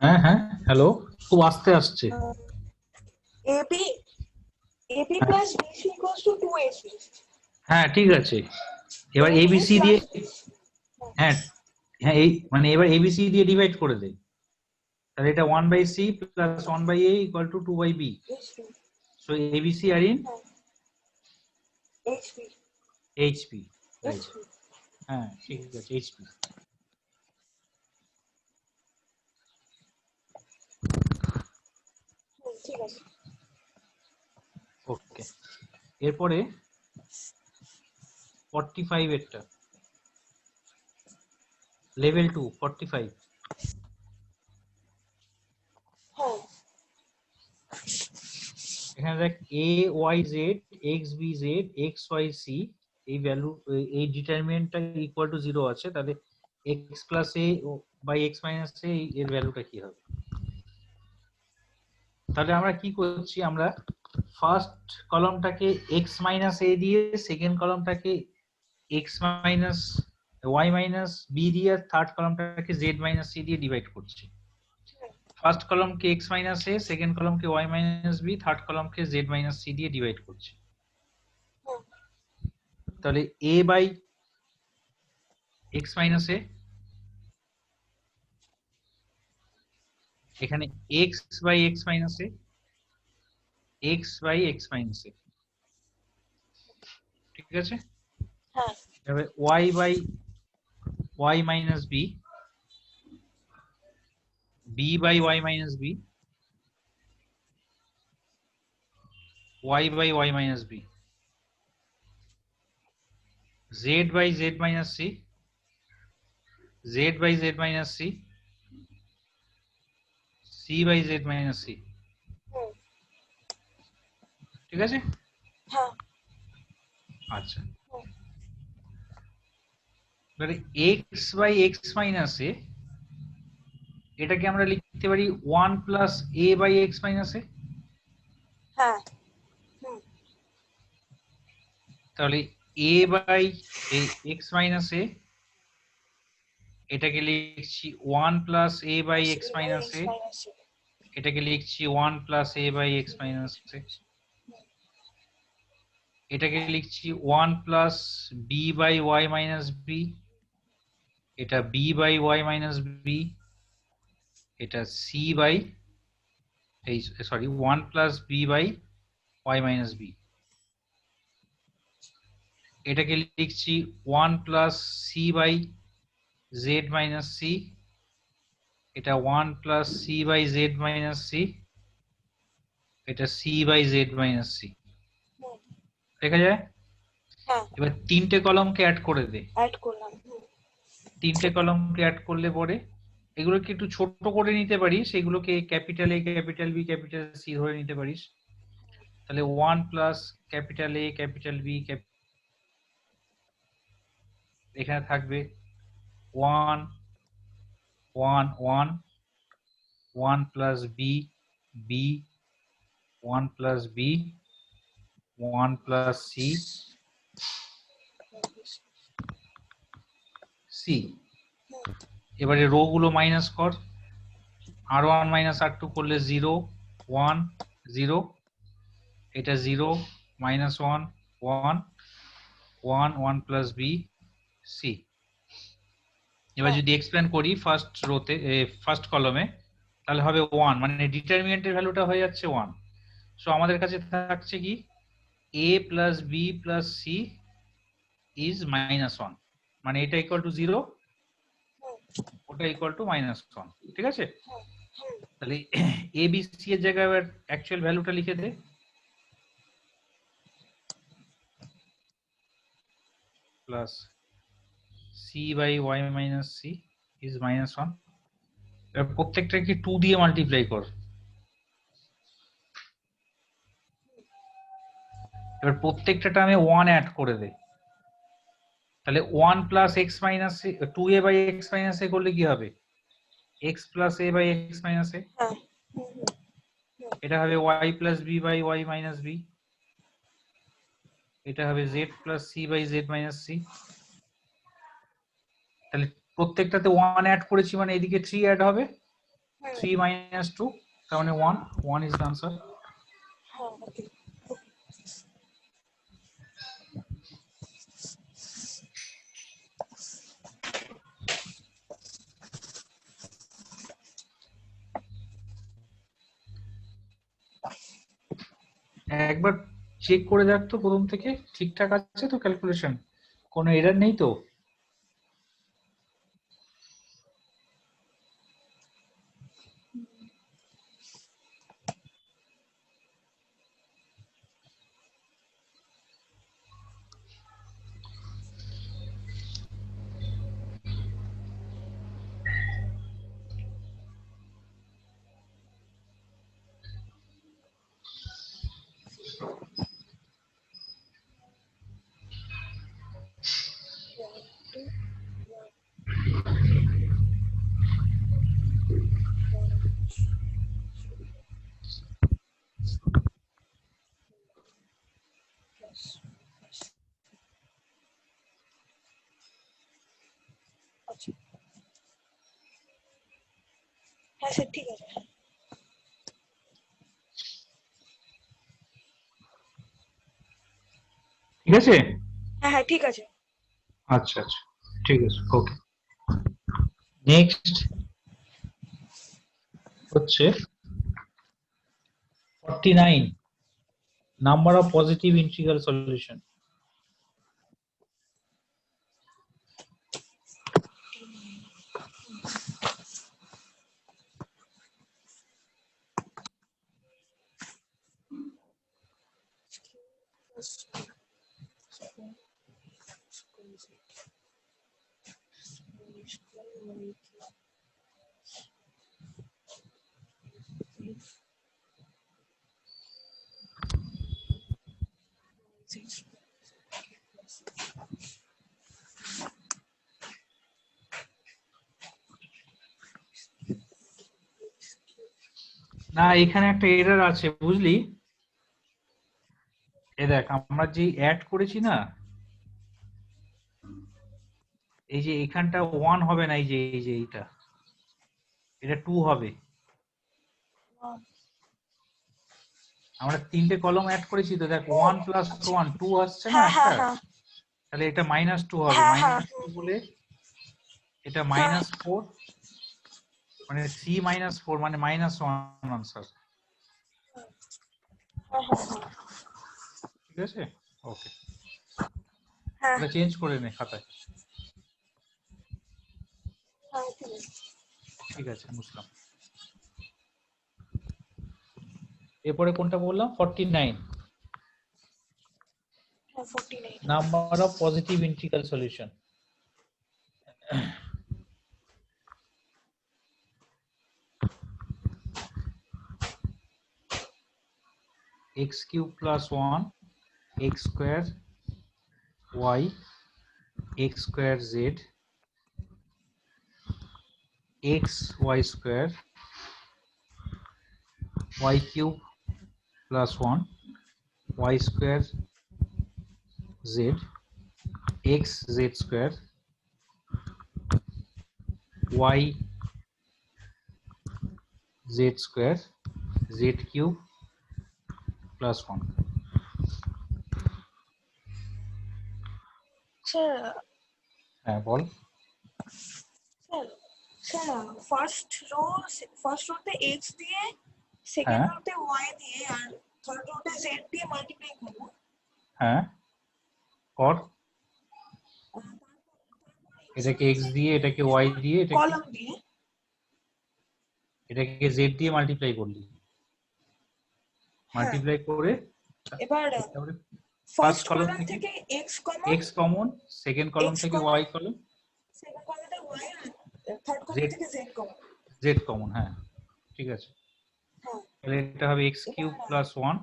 হ্যাঁ হ্যাঁ, হ্যালো, খুব আস্তে আসছে। AP AP plus BC equals to 2ac। হ্যাঁ ঠিক আছে, এবার এবিসি দিয়ে, হ্যাঁ হ্যাঁ, এই মানে এবার এবিসি দিয়ে ডিভাইড করে দে, তাহলে এটা 1/c plus 1/a equal to 2/b। So ABC are in HP HP, right? হ্যাঁ ঠিক আছে, এইচপি। ঠিক আছে। ওকে, এরপরে 45 এরটা, লেভেল 2 45। হ্যাঁ এখানে দেখ A Y Z X B Z X Y C, এই ভ্যালু, এই ডিটারমিনেন্টটা ইকুয়াল টু 0 আছে, তাহলে X plus A by X minus A এর ভ্যালুটা কি হবে? তাহলে আমরা কি করছি, আমরা ফার্স্ট কলামটাকে এক্স মাইনাস এ দিয়ে, সেকেন্ড কলামটাকে X minus Y minus B দিয়ে, থার্ড কলামটাকে জেড মাইনাস সি দিয়ে ডিভাইড করছি। ফার্স্ট কলামকে এক্স মাইনাস এ, সেকেন্ড কলামকে ওয়াই মাইনাস বি, থার্ড কলামকে জেড মাইনাস সি দিয়ে ডিভাইড করছি। তাহলে A by X minus A, এখানে X by X minus A, X by X minus A, ঠিক আছে? হ্যাঁ এবার Y by Y minus B, B by Y minus B, Y by Y minus B, Z by Z minus C, Z by Z minus C, C by Z minus C, ঠিক আছে? হ্যাঁ আচ্ছা, এবারে X by X minus A, এটাকে আমরা লিখতে পারি 1 plus A by X minus A. হ্যাঁ তাহলে A by X minus A, এটাকে লিখছি 1 plus A by X minus A, এটাকে লিখছি 1 plus A by X minus A, এটাকে লিখছি 1 plus B by Y minus B, এটা B by Y minus B, এটা সি বাই, এই sorry 1 plus B by Y minus B, এটাকে লিখছি 1 plus C by Z minus C, এটা 1 plus C by Z minus C, এটা C by Z minus C, দেখা যায়? হ্যাঁ এবার তিনটে কলমকে অ্যাড করে দে, অ্যাড করলাম। তিনটে কলমকে অ্যাড করলে পরে এগুলোকে একটু ছোট করে নিতে পারিস, এগুলোকে capital A capital B capital C ধরে নিতে পারিস। তাহলে 1 plus capital A capital B, এখানে থাকবে 1 1 1, 1 plus b b, 1 plus b, 1 plus C c. এবারে রো গুলো মাইনাস কর, r1 মাইনাস r2 করলে 0 1 0, এটা 0 মাইনাস 1 1 1 1 প্লাস বি সি। এবার যদি এক্সপ্যান্ড করি ফার্স্ট রোতে, ফার্স্ট কলমে, তাহলে হবে 1, মানে ডিটারমিনেন্টের ভ্যালুটা হয়ে যাচ্ছে 1। সো আমাদের কাছে থাকছে কি, a plus B plus c is minus 1, মানে এটা ইকুয়াল টু 0, ওটা ইকুয়াল টু মাইনাস 1, ঠিক আছে? তাহলে এ বি সি এর জায়গায় এবার অ্যাকচুয়াল ভ্যালুটা লিখে দে, plus C by Y minus C is minus 1। এবার প্রত্যেকটাকে 2 দিয়ে মাল্টিপ্লাই কর, এবার প্রত্যেকটা টার্মে 1 অ্যাড করে দে, তাহলে 1 plus X minus 2a by X minus A করলে কি হবে, X plus A by X minus A. হ্যাঁ হুম, হুম, হুম। এটা হবে y plus B by y minus B, এটা হবে z plus C by z minus C. তাহলে প্রত্যেকটাতে 1 অ্যাড করেছি মানে এদিকে 3 অ্যাড হবে, হুম, 3 মাইনাস 2, তার মানে 1 ইজ দ্য আনসার। হ্যাঁ, ওকে, ওকে। একবার চেক করে দেখ তো প্রথম থেকে ঠিকঠাক আছে তো ক্যালকুলেশন, কোনো এরর নেই তো? One, two, one, one, plus, plus। আচ্ছা, হ্যাঁ স্যার, ঠিক আছে। ঠিক আছে, হ্যাঁ, হ্যাঁ, ঠিক আছে। আচ্ছা আচ্ছা, ঠিক আছে, ওকে। নেক্সট হচ্ছে 49, number of positive integral solution. Plus, square, square, square, six, plus, না, এখানে একটা এরর আছে বুঝলি, এ দেখ আমরা যে অ্যাড করেছি না, এই যে এখানটা 1 হবে না, এই যে এইটা, এটা 2 হবে। one। আমরা 3টে কলম অ্যাড করেছি তো, দেখ 1 প্লাস আচ্ছা, 1 2 আসছে না হ্যাঁ, হ্যাঁ, একটা, হ্যাঁ, তাহলে এটা -2 হবে, হ্যাঁ, হ্যাঁ, -2 বলে এটা হ্যাঁ, -4, মানে 3 -4 মানে -1 আনসার। হ্যাঁ, হ্যাঁ, ঠিক আছে, ওকে, হ্যাঁ, এটা চেঞ্জ করে নে খাতায়। হ্যাঁ, ঠিক আছে। ঠিক আছে, বুঝলাম। এরপরে কোনটা বললাম, 49, হ্যাঁ, 49। Number of positive integral solution. x³ + 1 x² y x² z xy² y³ + 1 y² z xz² y z² z³ + 1। Sir, হ্যাঁ বল। স্যার, স্যার, ফার্স্ট রোতে এক্স দিয়ে, সেকেন্ড হ্যাঁ রোতে ওয়াই দিয়ে, আর থার্ড রোতে জেড দিয়ে মাল্টিপ্লাই করবো। হ্যাঁ, কর। তারপর এটাকে x দিয়ে, এটাকে y দিয়ে, এটাকে কলাম দিয়ে। এটাকে z দিয়ে মাল্টিপ্লাই করলি, হ্যাঁ, মাল্টিপ্লাই করে এবার তারপরে ফার্স্ট ফার্স্ট কলাম কলাম থেকে থেকে x common, x common, second column x থেকে কমন, y কলম, সেকেন্ড কলামে ওয়াই, আর থার্ড z কলাম থেকে জেড কমন। z কমন, হ্যাঁ ঠিক আছে। হ্যাঁ, তাহলে এটা হবে x³ এবার + 1,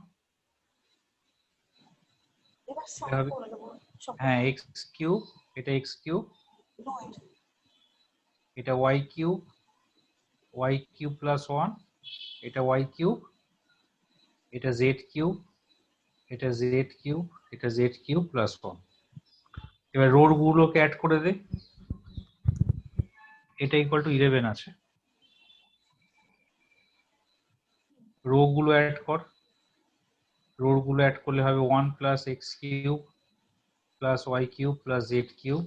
এবার এটা সলভ হবে, করে দেবো হ্যাঁ সবকটা। x³ এটা x³ নয়। এটা y³ + 1 এটা y কিউব, এটা z কিউব, এটা z কিউব, এটা z কিউব প্লাস 1। এবার রো গুলোকে অ্যাড করে দে। এটা ইকুয়াল টু 11 আছে, রো গুলো অ্যাড কর। রো গুলো অ্যাড করলে হবে 1 plus x cube plus y cube plus z cube,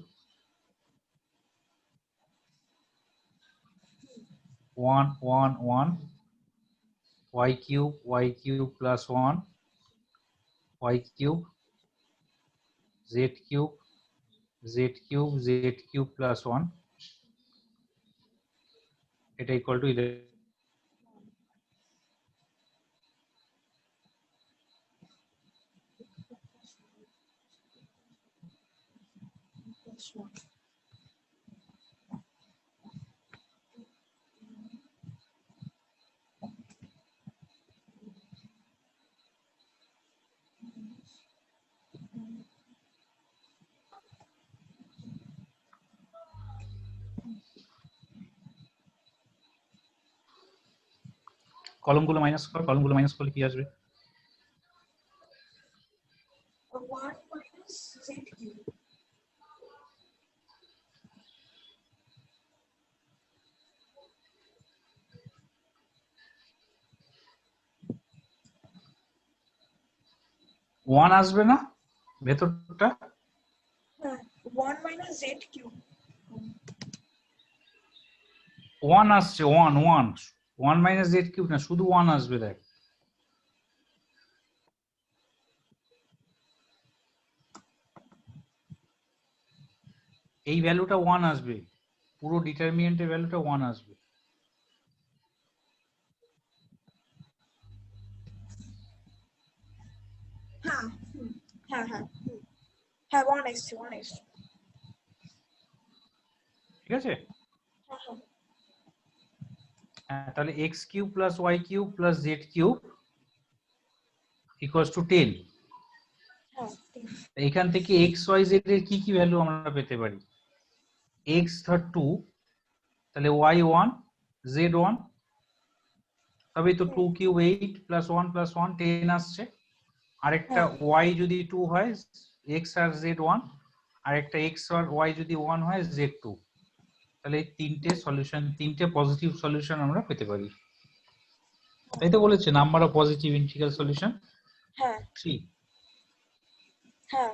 1 1 1, y cube plus 1, y cube, z cube, z cube, z cube plus 1, এটা ইকুয়াল টু 11। কলমগুলো মাইনাস কর, কলমগুলো মাইনাস করলে কি আসবে? 1 minus z cube. ওয়ান আসবে না ভেতরটা? হ্যাঁ, 1 minus z cube. 1 আসছে, 1 মাইনাস জেড কিউব না, শুধু 1 আসবে। দেখ এই ভ্যালুটা 1 আসবে, পুরো ডিটারমিনেন্টের ভ্যালুটা 1 আসবে। হ্যাঁ হ্যাঁ হ্যাঁ হ্যাঁ 1 এসছে, 1 এসছে। ঠিক আছে, হ্যাঁ হ্যাঁ হ্যাঁ, তাহলে x cube plus y cube plus z cube equals to 10। হ্যাঁ এখান থেকে এক্স ওয়াই জেড এর কি কি ভ্যালু আমরা পেতে পারি? এক্স ধর 2, তাহলে ওয়াই 1, জেড 1, তবেই তো 2 কিউব 8 প্লাস 1 প্লাস 1 10 আসছে। আরেকটা ওয়াই যদি 2 হয় এক্স আর জেড 1, আরেকটা এক্স আর ওয়াই যদি 1 হয় জেড 2। তাহলে এই তিনটে সলিউশন, তিনটে পজিটিভ সলিউশন আমরা পেতে পারি। তাই তো বলেছে number of positive integral solution হ্যাঁ 3। হ্যাঁ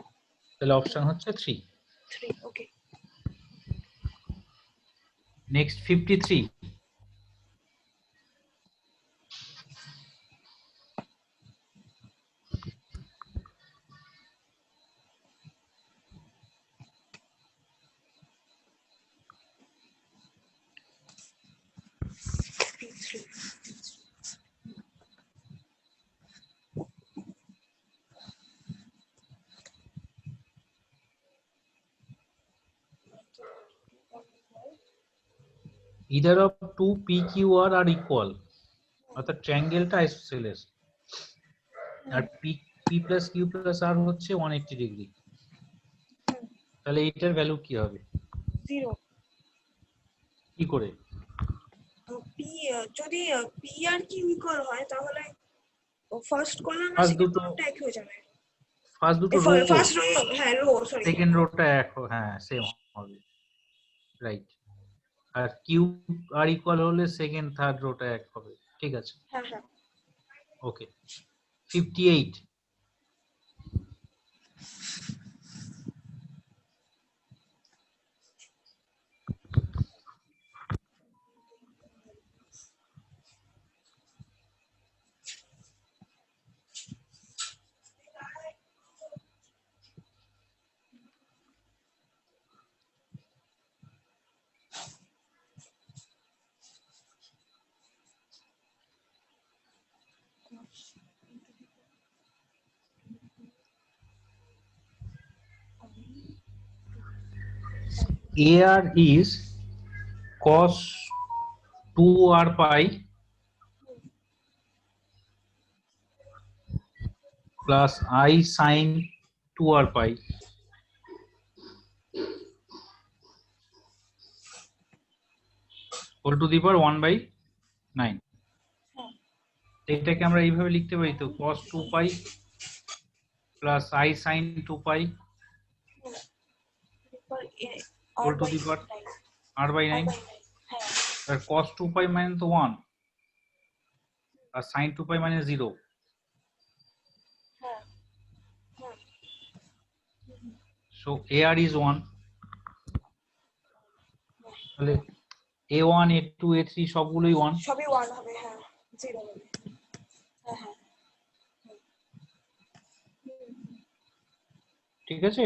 তাহলে অপশন হচ্ছে 3। 3 okay. Next 53। Either of two PQR are equal, অর্থাৎ ট্রায়াঙ্গেলটা আইসোসেলেস, আর P plus Q plus R হচ্ছে 180 ডিগ্রি। তাহলে এটার ভ্যালু কি হবে? 0। কি করে? পি যদি পি আর কিউ ইকুয়াল হয় তাহলে ফার্স্ট কলাম আর ফার্স্ট সেকেন্ড দুটো, কলামটা একই হয়ে যাবে। ফার্স্ট দুটো রো, ফার্স্ট রো, হ্যাঁ রো, সরি সেকেন্ড রোটা এক, হ্যাঁ সেম হবে, রাইট। আর কিউ আর ইকুয়াল হলে সেকেন্ড থার্ড রোটা এক হবে। ঠিক আছে, হ্যাঁ হ্যাঁ ওকে। 58। AR is cos 2r pi plus I sin 2r pi whole to the power 1/9। এটাকে আমরা এইভাবে লিখতে পারি তো cos 2 pi plus i sin 2 pi আর whole to by the power 9 r by আর 9 বাই 9 হ্যাঁ আর cos 2 পাই মানে তো 1 আর sin 2 পাই মানে 0 হ্যাঁ হ্যাঁ so ar is 1 তাহলে a1 a2 a3 সবগুলোই 1 সবই 1 হবে হ্যাঁ 0 হবে হ্যাঁ হ্যাঁ ঠিক আছে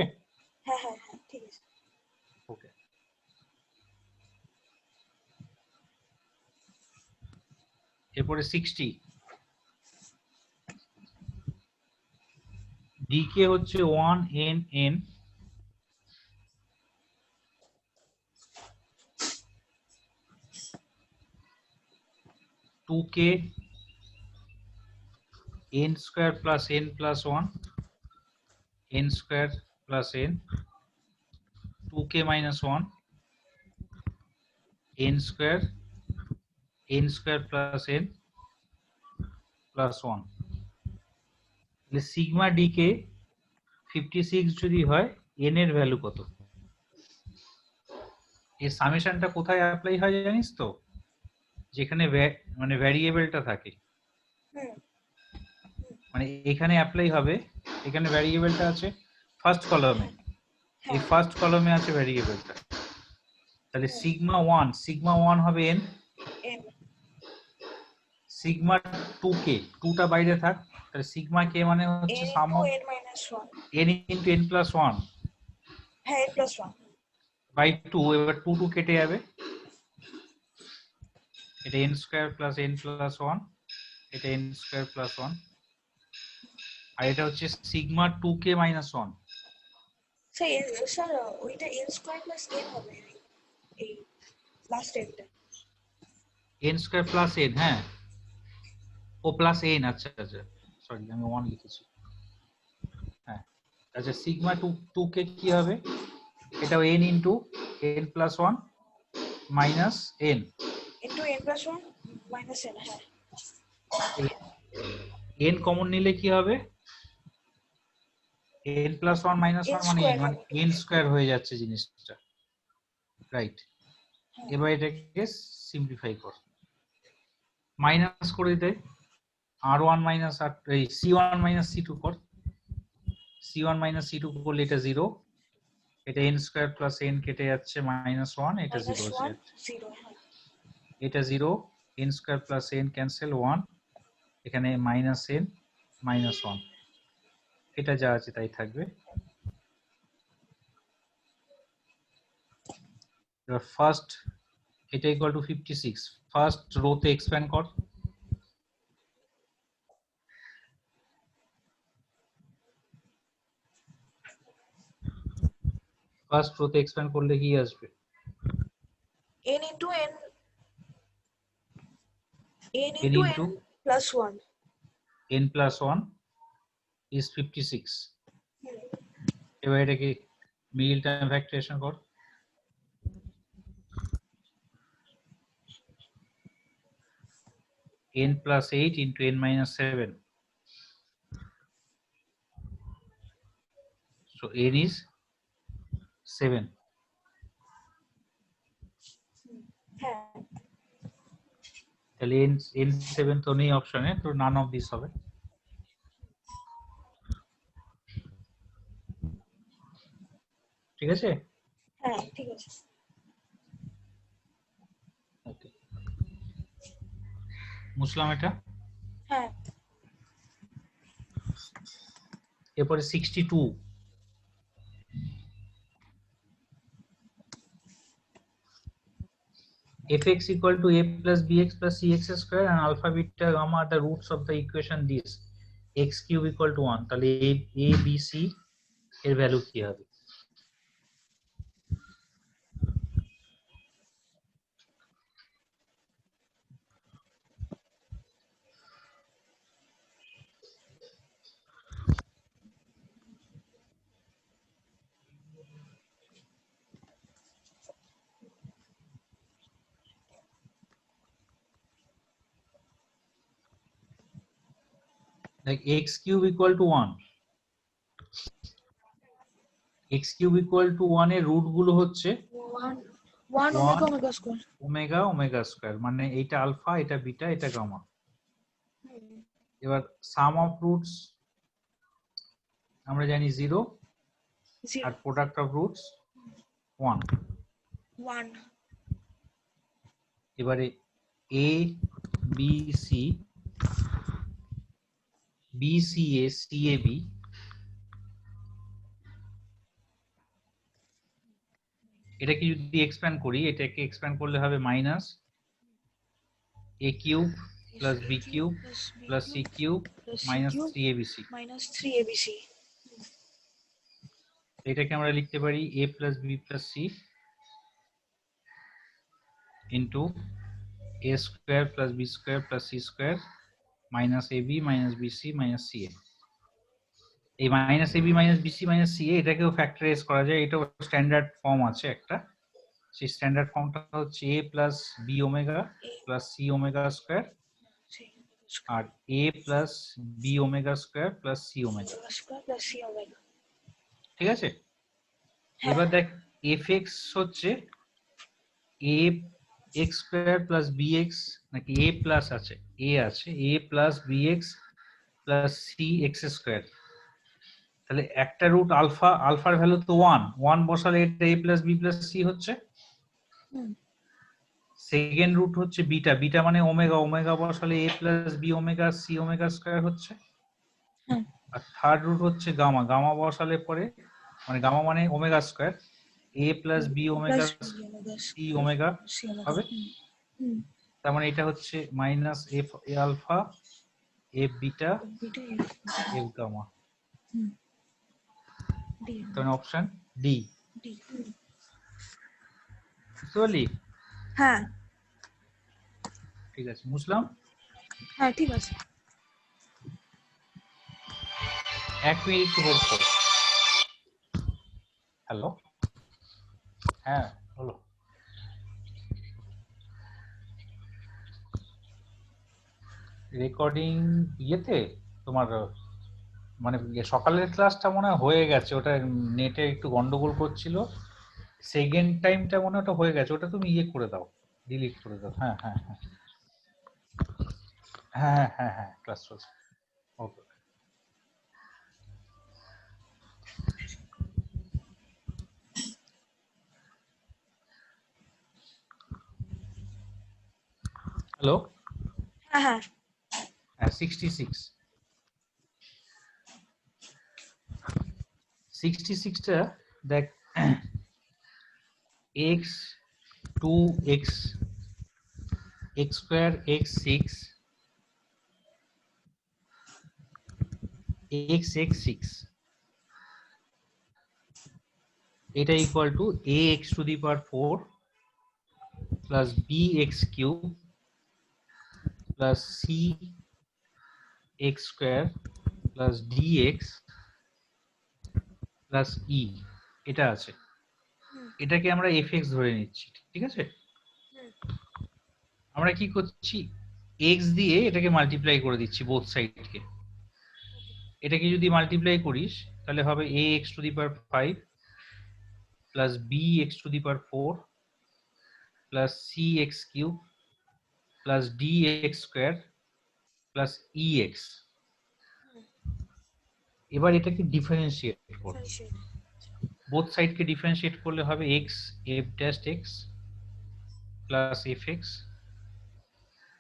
হ্যাঁ হ্যাঁ হ্যাঁ ঠিক আছে ওকে এরপরে 60 dk হচ্ছে 1 n n 2k n square plus n plus 1 n square plus n 2k minus 1 n square plus n plus 1 তাহলে সিগমা ডিকে 56 যদি হয় n এর ভ্যালু কত এই সামেশনটা কোথায় অ্যাপ্লাই হয় জানিস তো যেখানে মানে ভ্যারিয়েবলটা থাকে হুম মানে এখানে অ্যাপ্লাই হবে এখানে ভ্যারিয়েবলটা আছে ফার্স্ট কলামে এই হ্যাঁ ফার্স্ট কলামে আছে ভ্যারিয়েবলটা তাহলে সিগমা 1 হবে n n সিগমা 2k 2টা বাইরে থাক তাহলে সিগমা k মানে হচ্ছে n some into of n minus 1 n into n plus 1 হ্যাঁ n plus 1 বাই 2 এবার 2 2 কেটে যাবে এটা n square plus n plus 1 এটা n স্কয়ার প্লাস 1 আর এটা হচ্ছে সিগমা 2k মাইনাস 1 স্যার ওইটা n স্কয়ার প্লাস n হবে এই লাস্ট এন্ডটা n স্কয়ার প্লাস n হ্যাঁ ও প্লাস n আচ্ছা আচ্ছা সরি আমি 1 লিখেছি হ্যাঁ আচ্ছা সিগমা 2k কি হবে এটা n into n plus 1 minus n into n plus 1 minus n হ্যাঁ n কমন নিলে কি হবে n প্লাস 1 মাইনাস n 1 মানে স্কয়ার n মানে হবে n স্কয়ার হয়ে যাচ্ছে জিনিসটা রাইট এবার এটাকে সিম্পলিফাই কর মাইনাস করে দে r1 মাইনাস আর এই c1 মাইনাস c2 কর c1 মাইনাস c2 করলে এটা 0 এটা n স্কয়ার প্লাস n কেটে যাচ্ছে মাইনাস 1 এটা 0 minus হচ্ছে 1 0 হ্যাঁ এটা 0 n square plus n cancel 1 এখানে মাইনাস n মাইনাস 1 এটা যা আছে তাই থাকবে এবার ফার্স্ট এটা ইকুয়াল টু 56 ফার্স্ট রোতে এক্সপ্যান্ড কর ফার্স্ট রোতে এক্সপ্যান্ড করলে কি আসবে n into n n n into into n plus 1 n plus 1 is 56 এবার এটাকে মিডল টার্ম ফ্যাক্টরাইজেশন কর n plus 8 into n minus 7 so n is 7 হ্যাঁ তাহলে n 7 তো নেই অপশনে তো নান অফ দিস হবে ঠিক আছে হ্যাঁ ঠিক আছে ওকে মুসলাম এটা হ্যাঁ এরপরে 62 fx equal to a plus bx plus cx square and alpha beta gamma are the roots of the equation this x cube equal to 1 তাহলে a b c এর ভ্যালু কি হবে like x cube equal to 1, x cube equal to 1 এর রুট গুলো হচ্ছে 1 omega omega square. Omega omega square, মানে এটা আলফা, এটা বিটা, এটা গামা। এবার সাম অফ রুটস আমরা জানি 0 আর প্রোডাক্ট অফ রুটস 1। এবারে a b c b c a c a b, এটাকে যদি এক্সপ্যান্ড করি, এটাকে এক্সপ্যান্ড করলে হবে minus a cube plus b cube plus c cube minus 3abc। এটাকে আমরা লিখতে পারি a plus b plus c into a square plus b square plus c square minus ab minus bc minus ca। এই minus ab minus bc minus ca এটাকেও ফ্যাক্টরাইজ করা যায়, এটাও স্ট্যান্ডার্ড ফর্ম আছে একটা। সেই স্ট্যান্ডার্ড ফর্মটা হচ্ছে a plus b omega plus c omega square আর a plus b omega square plus c omega. ঠিক আছে, এবার দেখ fx হচ্ছে a x square plus bx, নাকি a প্লাস আছে, a আছে a plus bx plus c x square. তাহলে একটা রুট আলফা, আলফার ভ্যালু তো 1 বসালে এটা a plus b plus c হচ্ছে। সেকেন্ড রুট হচ্ছে বিটা, বিটা মানে ওমেগা, ওমেগা বসালে a plus b omega c omega square হচ্ছে। আর থার্ড রুট হচ্ছে গামা, গামা বসালে পরে মানে গামা মানে omega square, a plus b omega c omega হবে। তার মানে এটা হচ্ছে minus f a alpha f beta f gamma. তার মানে অপশন ডি। বুঝতে পারলি? হ্যাঁ ঠিক আছে, বুঝলাম। হ্যাঁ ঠিক আছে। 1 মিনিট হোল্ড কর। হ্যালো, হ্যাঁ বলো। রেকর্ডিং ইয়েতে তোমার মানে সকালের ক্লাসটা মনে হয় হয়ে গেছে, ওটা নেটে একটু গন্ডগোল করছিল। সেকেন্ড টাইমটা মনে হয় ওটা হয়ে গেছে, ওটা তুমি ইয়ে করে দাও, ডিলিট করে দাও। হ্যাঁ হ্যাঁ হ্যাঁ হ্যাঁ হ্যাঁ হ্যাঁ ক্লাস চলছে। ওকে। হ্যালো, হ্যাঁ হ্যাঁ 66টা দেখ, x 2x x square x 6 x x 6 এটা equal two ax two the power 4 plus bx cube plus c x square plus dx plus e, এটা আছে। এটাকে আমরা fx ধরে নিচ্ছি, ঠিক আছে। আমরা কি করছি, x দিয়ে এটাকে মাল্টিপ্লাই করে দিচ্ছি বোথ সাইডকে। এটাকে যদি মাল্টিপ্লাই করিস তাহলে হবে ax two the power 5 plus bx two the power 4 plus cx cube plus dx square plus ex। এবার এটাকে ডিফারেন্সিয়েট কর, বোথ সাইডকে ডিফারেন্সিয়েট করলে হবে x f dash x plus fx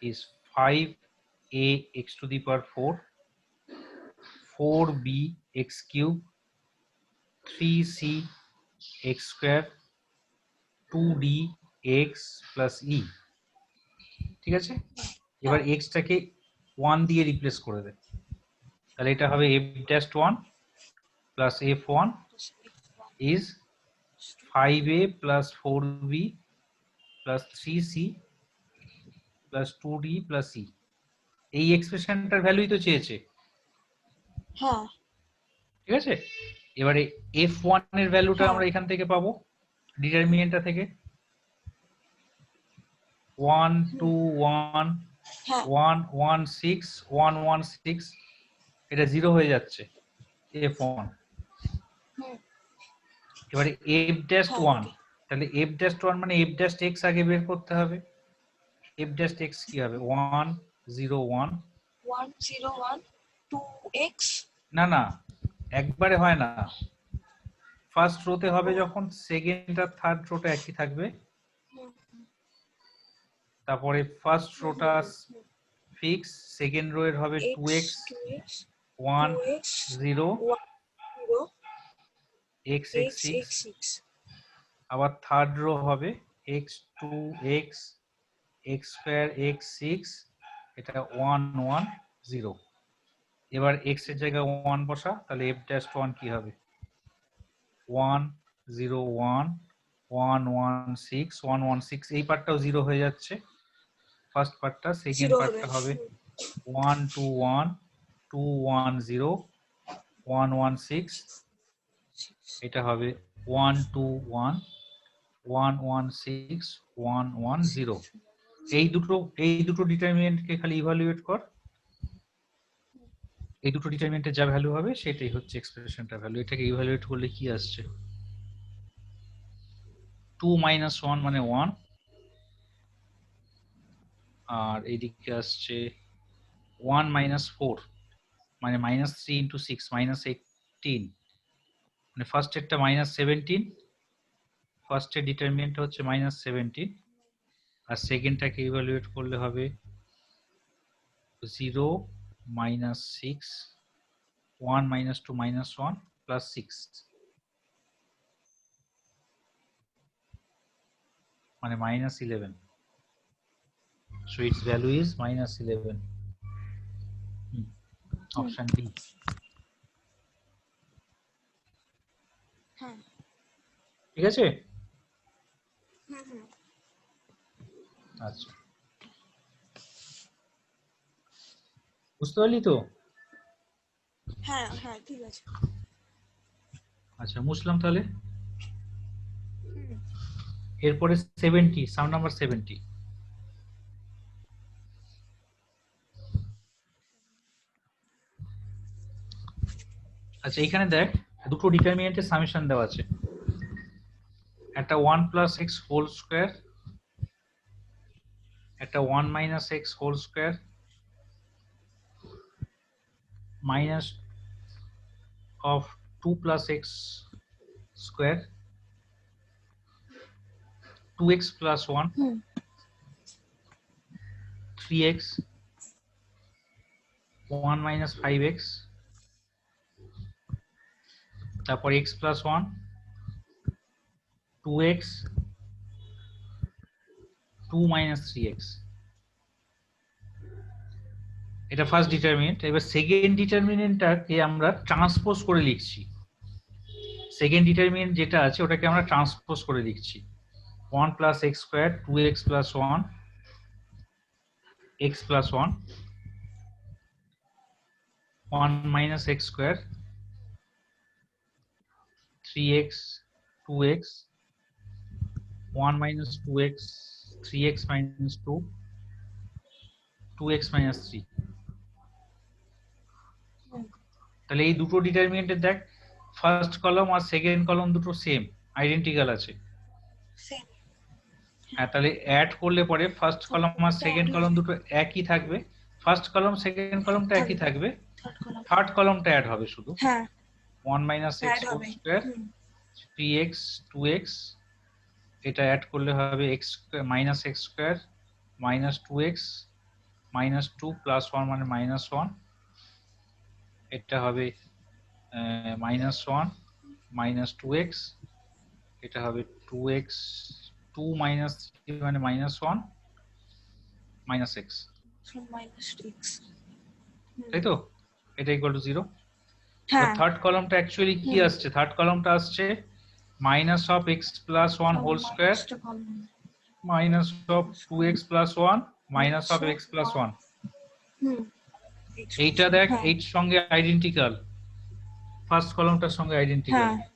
is 5ax to the power 4 4b x cube 3c x square 2d x plus e। ঠিক আছে, এবার x টাকে 1 দিয়ে রিপ্লেস করে দে, তাহলে এটা হবে f dash 1 plus f1 is 5a plus 4b plus 3c plus 2d plus e। এই এক্সপ্রেশনটার ভ্যালুই তো চেয়েছে। হ্যাঁ ঠিক আছে, এবারে f1 এর ভ্যালুটা আমরা এখান থেকে পাবো ডিটারমিনেন্টটা থেকে 1 2 1 1 1 6 1 1 6 এটা 0 হয়ে যাচ্ছে f1। হুম, এবারে f dash হ্যাঁ 1, ওকে। তাহলে f dash 1 মানে f dash x আগে বের করতে হবে। f dash x কি হবে 1 0 1, 1 0 1 2x। না না একবারে হয় না, ফার্স্ট রোতে হবে যখন সেকেন্ড আর থার্ড রোটা একই থাকবে, তারপরে first rota fix, second rho এর হবে 2x 2x 1 2x 0 1 0 x x x 6, x 6। আবার থার্ড রো হবে x 2 x x square x 6, এটা 1 1 0। এবার x এর জায়গায় 1 বসা, তাহলে f dash 1 কি হবে 1 0 1 1 1 6 1 1 6, এই পার্টটাও 0 হয়ে যাচ্ছে ফার্স্ট পার্টটা। সেকেন্ড 0 পার্টটা হবে 1 2 1 2 1 0 1 1 6, এটা হবে 1 2 1 1 1 6 1 1 0। এই দুটো ডিটারমিনেন্টকে খালি ইভালুয়েট কর, এই দুটো ডিটারমিনেন্টের যা ভ্যালু হবে সেটাই হচ্ছে এক্সপ্রেশনটা ভ্যালু। এটাকে ইভালুয়েট করলে কি আসছে 2 minus 1 মানে 1, আর এইদিকে আসছে 1 minus 4 মানে minus 3 into 6 minus 18, মানে ফার্স্ট এরটা minus 17, ফার্স্ট এর ডিটারমিনেন্টটা হচ্ছে minus 17, আর সেকেন্ডটাকে ইভালুয়েট করলে হবে 0 minus 6 1 minus 2 minus 1 plus 6, মানে minus 11, so its value is minus 11, option D। হ্যাঁ ঠিক আছে, হুম হুম আচ্ছা বুঝতে পারলি তো? হ্যাঁ হ্যাঁ ঠিক আছে। আচ্ছা মুছলাম তাহলে। হুম এরপরে 70, সাম নাম্বার 70। আচ্ছা এখানে দেখ দুটো ডিটারমিনেন্টের সামেশন দেওয়া আছে, একটা 1 প্লাস এক্স হোল স্কোয়ার, একটা 1 minus x whole square, minus of 2 plus x square, 2x plus 1, hmm 3x, 1 minus 5x, তারপর x plus 1, 2x, 2 minus 3x। এটা ফার্স্ট ডিটারমিনেন্ট। এবার সেকেন্ড ডিটারমিনেন্টটাকে আমরা ট্রান্সপোজ করে লিখছি, সেকেন্ড ডিটারমিনেন্ট যেটা আছে ওটাকে আমরা ট্রান্সপোজ করে লিখছি 1 plus x square 2x plus 1 x plus 1 1 minus x square 3x 2x 1 minus 2x 3x minus 2 2x minus 3। তাহলে এই দুটো ডিটারমিনেন্টের দেখ ফার্স্ট কলাম আর সেকেন্ড কলাম দুটো সেম আইডেন্টিক্যাল আছে। সেম। হ্যাঁ তাহলে অ্যাড করলে পরে ফার্স্ট কলাম আর সেকেন্ড কলাম দুটো একই থাকবে, ফার্স্ট কলাম সেকেন্ড কলামটা একই থাকবে, থার্ড কলামটা অ্যাড হবে শুধু। হ্যাঁ 1 মাইনাস এক্স অ্যাড হোল হবে। স্কোয়ার হুম 3x 2x, এটা অ্যাড করলে হবে x minus x square minus 2x minus 2 plus 1 মানে মাইনাস 1, এটা হবে মাইনাস 1 মাইনাস 2x, এটা হবে 2x 2 মাইনাস 3 মানে minus 1 minus x, minus x। তাই তো? এটা ইকুয়াল টু 0। হ্যাঁ থার্ড কলামটা অ্যাকচুয়ালি কি আসছে, থার্ড কলামটা আসছে minus of x plus 1 whole square minus of 2x plus 1 minus of x plus 1। Hmm এইটা দেখ হ্যাঁ এইটার সঙ্গে আইডেন্টিক্যাল, ফার্স্ট কলামটার সঙ্গে আইডেন্টিক্যাল। হ্যাঁ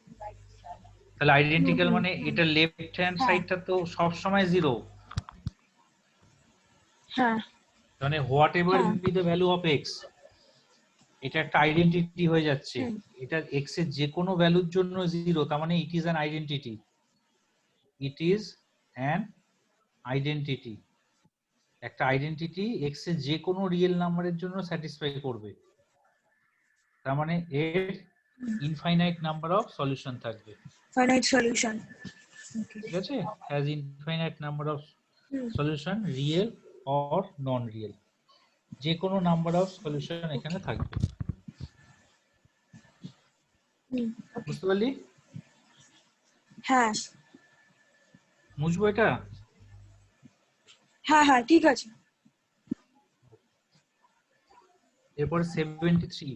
তাহলে আইডেন্টিক্যাল হুম, মানে হুম, এটা লেফট হ্যান্ড হ্যাঁ। সাইডটা তো সব সময় 0, হ্যাঁ মানে হোয়াট এভার হ্যাঁ। Will be the value of x, এটা একটা আইডেন্টিটি হয়ে যাচ্ছে। হুম। এটা x এর যে কোনো ভ্যালুর জন্য 0, তার মানে ইট is an identity. It is an identity. একটা আইডেন্টিটি x এর যে কোনো রিয়েল নাম্বারের জন্য স্যাটিসফাই করবে, তার মানে এর ইনফাইনাইট নাম্বার অফ সলিউশন থাকবে। Finite solution. ওকে। ঠিক আছে, has infinite number of hmm. Solution, real or non real, যে কোনো নাম্বার অফ সলিউশন এখানে থাকবে। হুম। ওকে। বুঝতে পারলি? হ্যাঁ বুঝবো এটা? হ্যাঁ হ্যাঁ ঠিক আছে। এরপরে 73,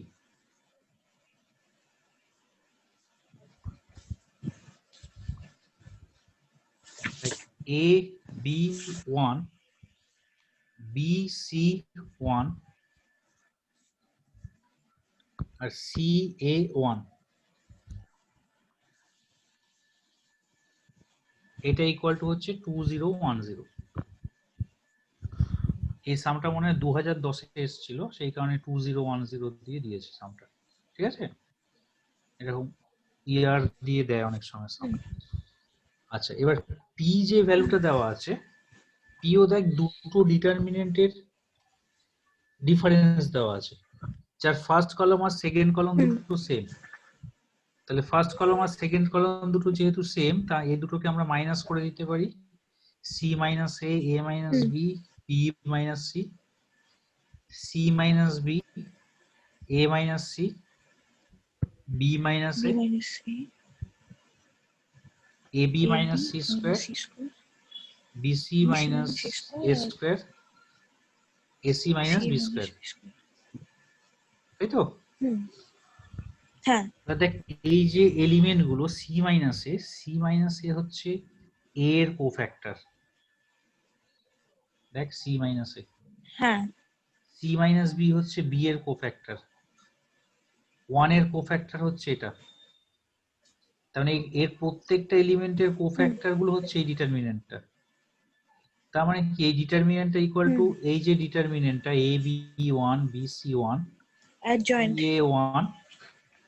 AB1 BC1 আর CA1, এটা ইকুয়াল টু হচ্ছে 2010। এই সামটা মনে হয় 2010 এ এসেছিল, সেই কারণে 2010 দিয়ে দিয়েছে সামটা। ঠিক আছে, এরকম ইয়ার দিয়ে দেয় অনেক সময় সাম। আচ্ছা, এবার পি যে ভ্যালুটা দেওয়া আছে, পিও দেখ দুটো ডিটারমিনেন্টের ডিফারেন্স দেওয়া আছে, যার ফার্স্ট কলাম আর সেকেন্ড কলাম দুটো সেম। তাহলে ফার্স্ট কলাম আর সেকেন্ড কলাম দুটো যেহেতু সেম, তা এই দুটোকে আমরা মাইনাস করে দিতে পারি। C minus A, A minus B, B minus C, C minus B, A minus C, B minus A, A B minus C square, BC minus A square, AC minus B square. তাই তো? হ্যাঁ। দেখ এই যে এলিমেন্ট গুলো সি মাইনাস এ হচ্ছে এ এর কোফ্যাক্টর। দেখ সি মাইনাস এ, হ্যাঁ। সি মাইনাস বি হচ্ছে বি এর কোফ্যাক্টর, 1 এর কোফ্যাক্টর হচ্ছে এটা। তার মানে এর প্রত্যেকটা এলিমেন্টের কোফ্যাক্টর গুলো হচ্ছে এই ডিটারমিনেন্টটা। তার মানে কি এই ডিটারমিনেন্টটা ইকুয়াল টু এই যে ডিটারমিনেন্টটা AB1 BC1 CA1,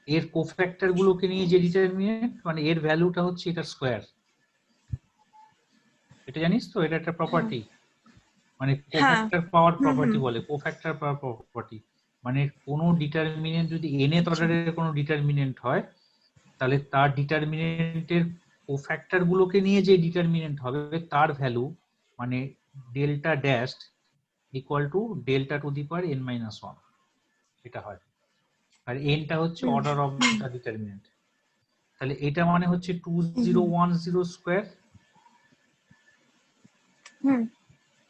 এর কোফ্যাক্টর গুলোকে নিয়ে যে ডিটারমিনেন্ট, মানে এর ভ্যালুটা হচ্ছে এটা স্কোয়ার। এটা জানিস তো, এটা একটা প্রপার্টি, মানে কোফ্যাক্টর পাওয়ার প্রপার্টি বলে, কোফ্যাক্টর পাওয়ার প্রপার্টি। মানে কোনো ডিটারমিনেন্ট যদি nth অর্ডারের কোনো ডিটারমিনেন্ট হয়, তাহলে তার ডিটারমিনেন্টের কোফ্যাক্টর গুলোকে নিয়ে যে ডিটারমিনেন্ট হবে তার ভ্যালু মানে delta dash equal to delta two the power n-1, এটা হয়। আর nটা হচ্ছে অর্ডার অফ দ্য ডিটারমিনেন্ট। তাহলে এটা মানে হচ্ছে 2010 স্কোয়ার।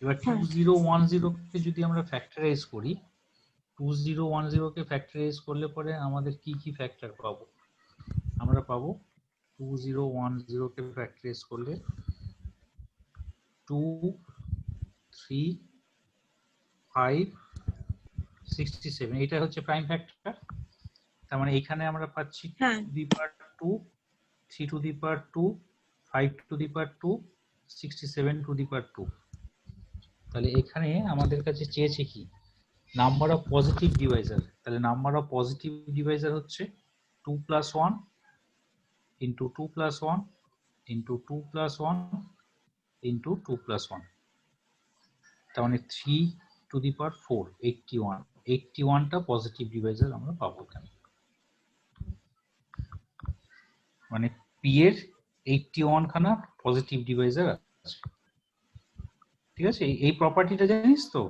এবার 2010 কে যদি আমরা ফ্যাক্টরাইজ করি, 2010 কে ফ্যাক্টরাইজ করলে পরে আমাদের কি কি ফ্যাক্টর পাবো? আমরা পাবো 2010 কে ফ্যাক্টরাইজ করলে 2, 3, 5, 67, এটা হচ্ছে প্রাইম ফ্যাক্টর। তার মানে এখানে আমরা পাচ্ছি 2 to the power 2, 3 to the power 2, 5 to the power 2, 67 to the power 2। তাহলে এখানে আমাদের কাছে চেয়েছে কি নাম্বার অফ পজিটিভ ডিভাইজার। তাহলে নাম্বার অফ পজিটিভ ডিভাইজার হচ্ছে 2 plus 1 into 2 plus 1 into 2 plus 1 into 2 plus 1। তার মানে 3 টু দি পাওয়ার 4, 81। 81টা পজিটিভ ডিভাইজার আমরা পাবো এখানে। মানে পি এর 81 খানা পজিটিভ ডিভাইজার আছে। ঠিক আছে, এই প্রপার্টিটা জানিস তো,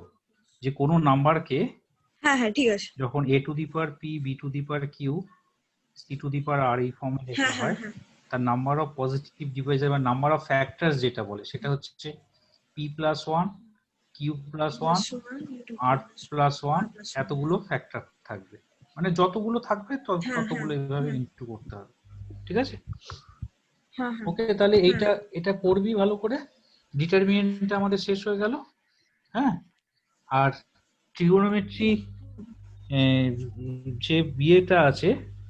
যে কোনো নাম্বারকে ঠিক আছে যখন a two the power p, b two the power q, c two the power r এই ফর্মে লেখা হয়, তার নাম্বার অফ পজিটিভ ডিভাইজার বা নাম্বার অফ ফ্যাক্টরস যেটা বলে সেটা হচ্ছে p plus 1, q plus 1, r plus 1, এতগুলো ফ্যাক্টর থাকবে। মানে যতগুলো থাকবে ততগুলো এইভাবে ইনটু করতে হবে। ঠিক আছে, ওকে। তাহলে এটা করবি ভালো করে। ডিটারমিনেন্টটা আমাদের শেষ হয়ে গেল। হ্যাঁ, আর ট্রিগোনোমেট্রি যে বিয়েটা আছে,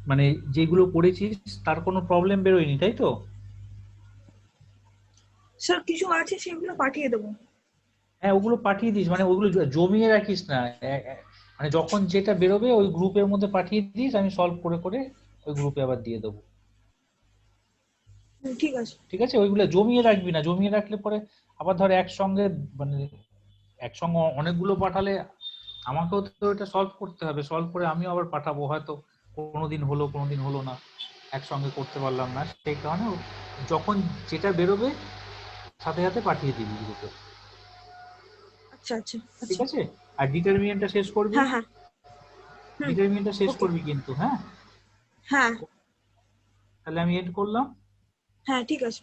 মানে যেগুলো পড়েছিস তার কোনো প্রবলেম বেরোয়নি, তাই তো? স্যার কিছু আছে সেগুলো পাঠিয়ে দেবো। হ্যাঁ, ওগুলো পাঠিয়ে দিস, মানে ওগুলো জমিয়ে রাখিস না, মানে যখন যেটা বেরোবে ওই গ্রুপের মধ্যে পাঠিয়ে দিস, আমি সলভ করে করে ওই গ্রুপে আবার দিয়ে দেবো। ঠিক আছে। ঠিক আছে, ওইগুলো জমিয়ে রাখবি না, জমিয়ে রাখলে পরে আবার ধর একসঙ্গে মানে একসঙ্গে অনেকগুলো পাঠালে আমাকেও তো এটা সলভ করতে হবে, সলভ করে আমিও আবার পাঠাবো, হয়তো কোনোদিন হলো কোনোদিন হলো না, একসঙ্গে করতে পারলাম না, সেই কারণে যখন যেটা বেরোবে সাথে সাথে পাঠিয়ে দিবি গ্রুপে। আচ্ছা আচ্ছা ঠিক আচ্ছা। আছে, আর ডিটারমিনেন্টটা শেষ করবি, হ্যাঁ হ্যাঁ। হুম। ডিটারমিনেন্টটা শেষ ওকে। করবি কিন্তু, হ্যাঁ। হ্যাঁ তাহলে আমি এড করলাম। হ্যাঁ ঠিক আছে।